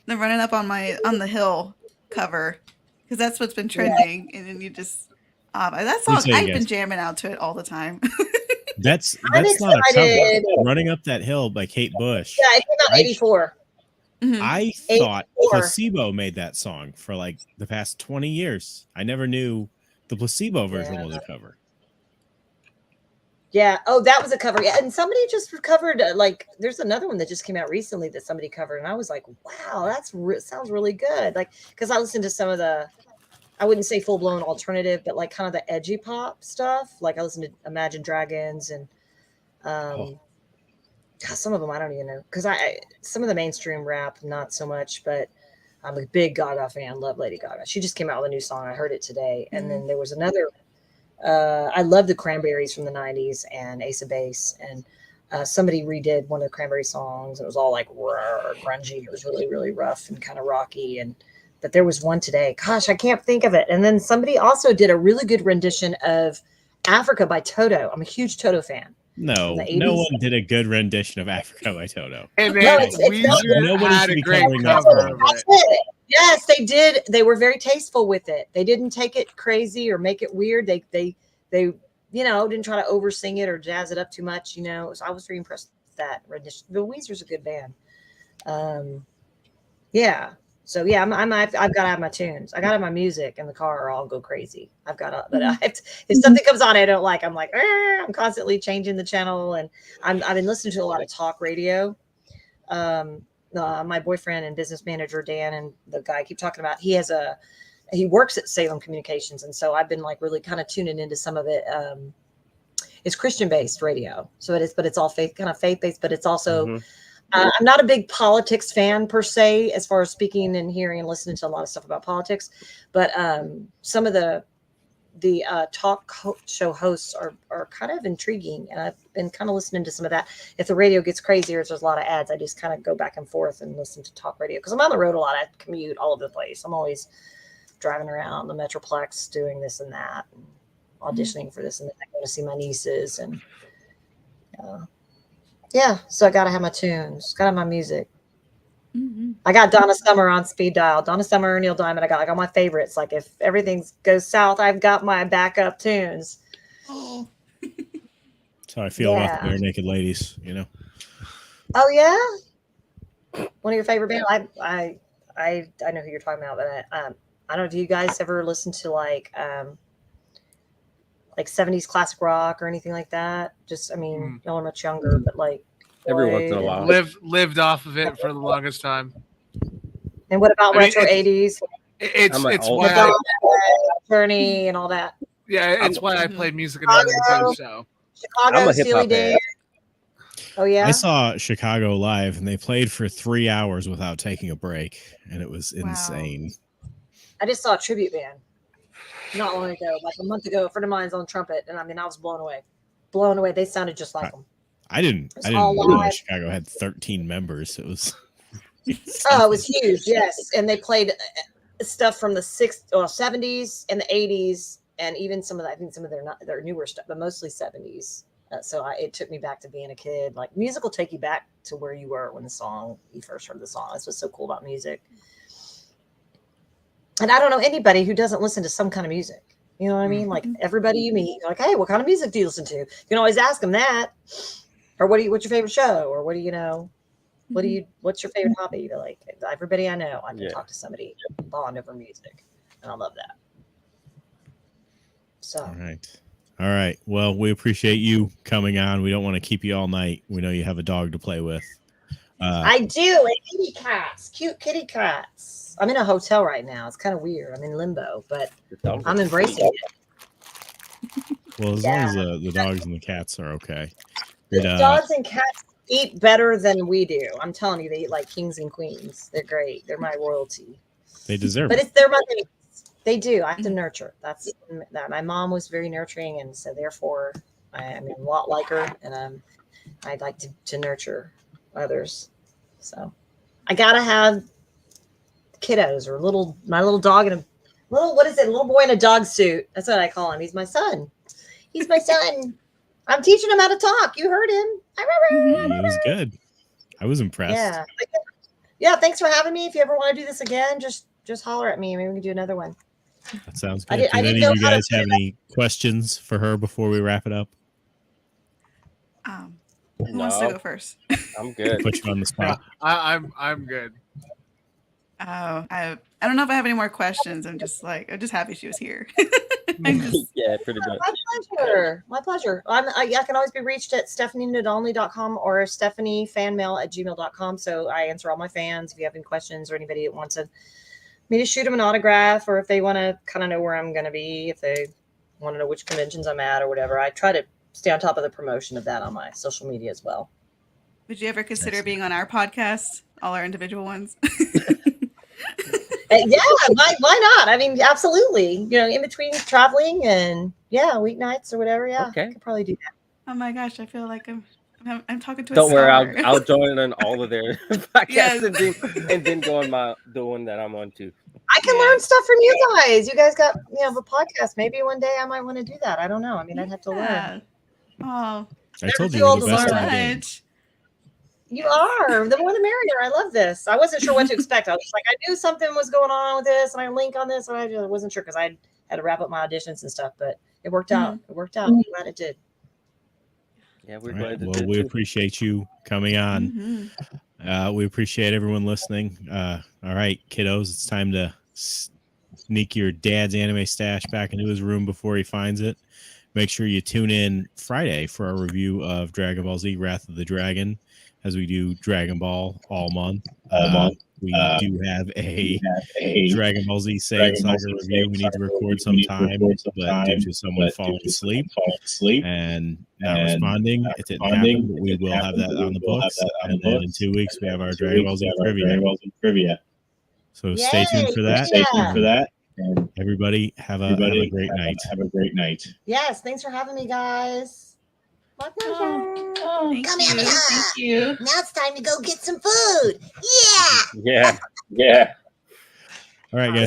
The running up on the hill cover, because that's what's been trending, and then you just that song, I've been jamming out to it all the time. That's not a cover. Running Up That Hill by Kate Bush. Yeah, it came out 84. I thought Placebo made that song for like the past 20 years. I never knew the Placebo version was a cover. Yeah. Oh, that was a cover. Yeah. And somebody just covered, like, there's another one that just came out recently that somebody covered. And I was like, wow, sounds really good. Like, because I listened to some of the, I wouldn't say full blown alternative, but like kind of the edgy pop stuff. Like I listened to Imagine Dragons and some of them I don't even know. Because some of the mainstream rap, not so much, but I'm a big Gaga fan. Love Lady Gaga. She just came out with a new song. I heard it today. And then there was another. I love the Cranberries from the 90s and Ace of Base, and somebody redid one of the Cranberry songs. It was all like grungy. It was really, really rough and kind of rocky. But there was one today. Gosh, I can't think of it. And then somebody also did a really good rendition of Africa by Toto. I'm a huge Toto fan. No one did a good rendition of Africa by Toto. Hey man, Weezer had a great cover of it. Yes, they did. They were very tasteful with it. They didn't take it crazy or make it weird. They didn't try to oversing it or jazz it up too much. So I was very impressed with that rendition. But Weezer's a good band. Yeah. So yeah, I've got to have my tunes. I got to have my music in the car, or I'll go crazy. I've got to, but if something comes on I don't like, I'm like, I'm constantly changing the channel, and I've been listening to a lot of talk radio. My boyfriend and business manager Dan and the guy I keep talking about, he works at Salem Communications, and so I've been like really kind of tuning into some of it. It's Christian based radio, so it is, but it's all faith based, but it's also. I'm not a big politics fan per se, as far as speaking and hearing and listening to a lot of stuff about politics, but some of the talk show hosts are kind of intriguing, and I've been kind of listening to some of that. If the radio gets crazy or there's a lot of ads, I just kind of go back and forth and listen to talk radio, because I'm on the road a lot. I commute all over the place. I'm always driving around the Metroplex doing this and that, and auditioning for this and that. I go to see my nieces, and so I gotta have my tunes, gotta have my music. I got Donna Summer on speed dial. Donna Summer, Neil Diamond. I got all my favorites. Like if everything goes south, I've got my backup tunes. Oh, that's how I feel about the Bare Naked Ladies. Oh yeah, one of your favorite bands. I know who you're talking about, but I don't know if you guys ever listened to like 70s classic rock or anything like that. Just, I mean, y'all are much younger, but like every once in a while, lived off of it for the longest time. And what about retro 80s? It's why Journey and all that. Yeah, it's why I play music in the show. Chicago, Steely Dan. Oh yeah, I saw Chicago live, and they played for 3 hours without taking a break, and it was insane. I just saw a tribute band not long ago, like a month ago. A friend of mine's on trumpet, and I mean, I was blown away. They sounded just like them. I didn't know Chicago had 13 members. It was it was huge. Yes, and they played stuff from the 70s and the 80s, and even some of their newer stuff, but mostly 70s. So it took me back to being a kid. Like music will take you back to where you were when you first heard the song. That's what's so cool about music. And I don't know anybody who doesn't listen to some kind of music. You know what I mean? Like everybody you meet, you're like, hey, what kind of music do you listen to? You can always ask them that. Or what's your favorite show? Or what do you know? What's your favorite hobby? They're like, everybody I know, I can Yeah. talk to somebody, bond over music, and I love that. So All right. Well, we appreciate you coming on. We don't want to keep you all night. We know you have a dog to play with. I do, and kitty cats, cute kitty cats. I'm in a hotel right now. It's kind of weird. I'm in limbo, but I'm embracing it. Well, as long as the dogs and the cats are okay. The dogs and cats eat better than we do. I'm telling you, they eat like kings and queens. They're great. They're my royalty. They deserve but it. They're my babies. They do. I have to nurture. That's that. My mom was very nurturing, and so therefore, I'm a lot like her, and I'd like to nurture others. So I gotta have kiddos or my little dog in a little boy in a dog suit. That's what I call him. He's my son. He's my son. I'm teaching him how to talk. You heard him. He was good. I was impressed. Yeah. Thanks for having me. If you ever want to do this again, just holler at me. Maybe we can do another one. That sounds good. Do any of you guys have any questions for her before we wrap it up? Who wants to go first? I'm good. Put you on the spot. I'm good. I don't know if I have any more questions. I'm just happy she was here. Yeah, pretty much. My pleasure. I can always be reached at stephanienadolny.com or stephaniefanmail@gmail.com. So I answer all my fans. If you have any questions or anybody that wants me to shoot them an autograph, or if they want to kind of know where I'm going to be, if they want to know which conventions I'm at or whatever, I try to stay on top of the promotion of that on my social media as well. Would you ever consider being on our podcast, all our individual ones? Yeah, why not? I mean, absolutely. In between traveling and weeknights or whatever. Yeah, okay. I could probably do that. Oh my gosh, I feel like I'm talking to a Don't worry, star. I'll join on all of their podcasts and then go on the one that I'm on too. I can learn stuff from you guys. You guys got a podcast. Maybe one day I might want to do that. I don't know. I mean, I'd have to learn. Oh, I told you you're the best in the game. You are. The more the merrier. I love this. I wasn't sure what to expect. I was like, I knew something was going on with this, and I link on this, and I just wasn't sure because I had to wrap up my auditions and stuff. But it worked out. It worked out. I'm glad it did. Yeah, we're glad. glad. Well, we appreciate you coming on. We appreciate everyone listening. All right, kiddos, it's time to sneak your dad's anime stash back into his room before he finds it. Make sure you tune in Friday for our review of Dragon Ball Z Wrath of the Dragon, as we do Dragon Ball all month. We do have a Dragon Ball Z Saiyan Saga review we need to record sometime, but due to someone falling asleep and not responding, it didn't happen, but we will have that on the books. And then in 2 weeks, we have our Dragon Ball Z trivia. So stay tuned for that. And everybody have a great night. Have a great night. Yes, thanks for having me, guys. My pleasure. Thank you. Now it's time to go get some food. Yeah. Yeah. All right, guys.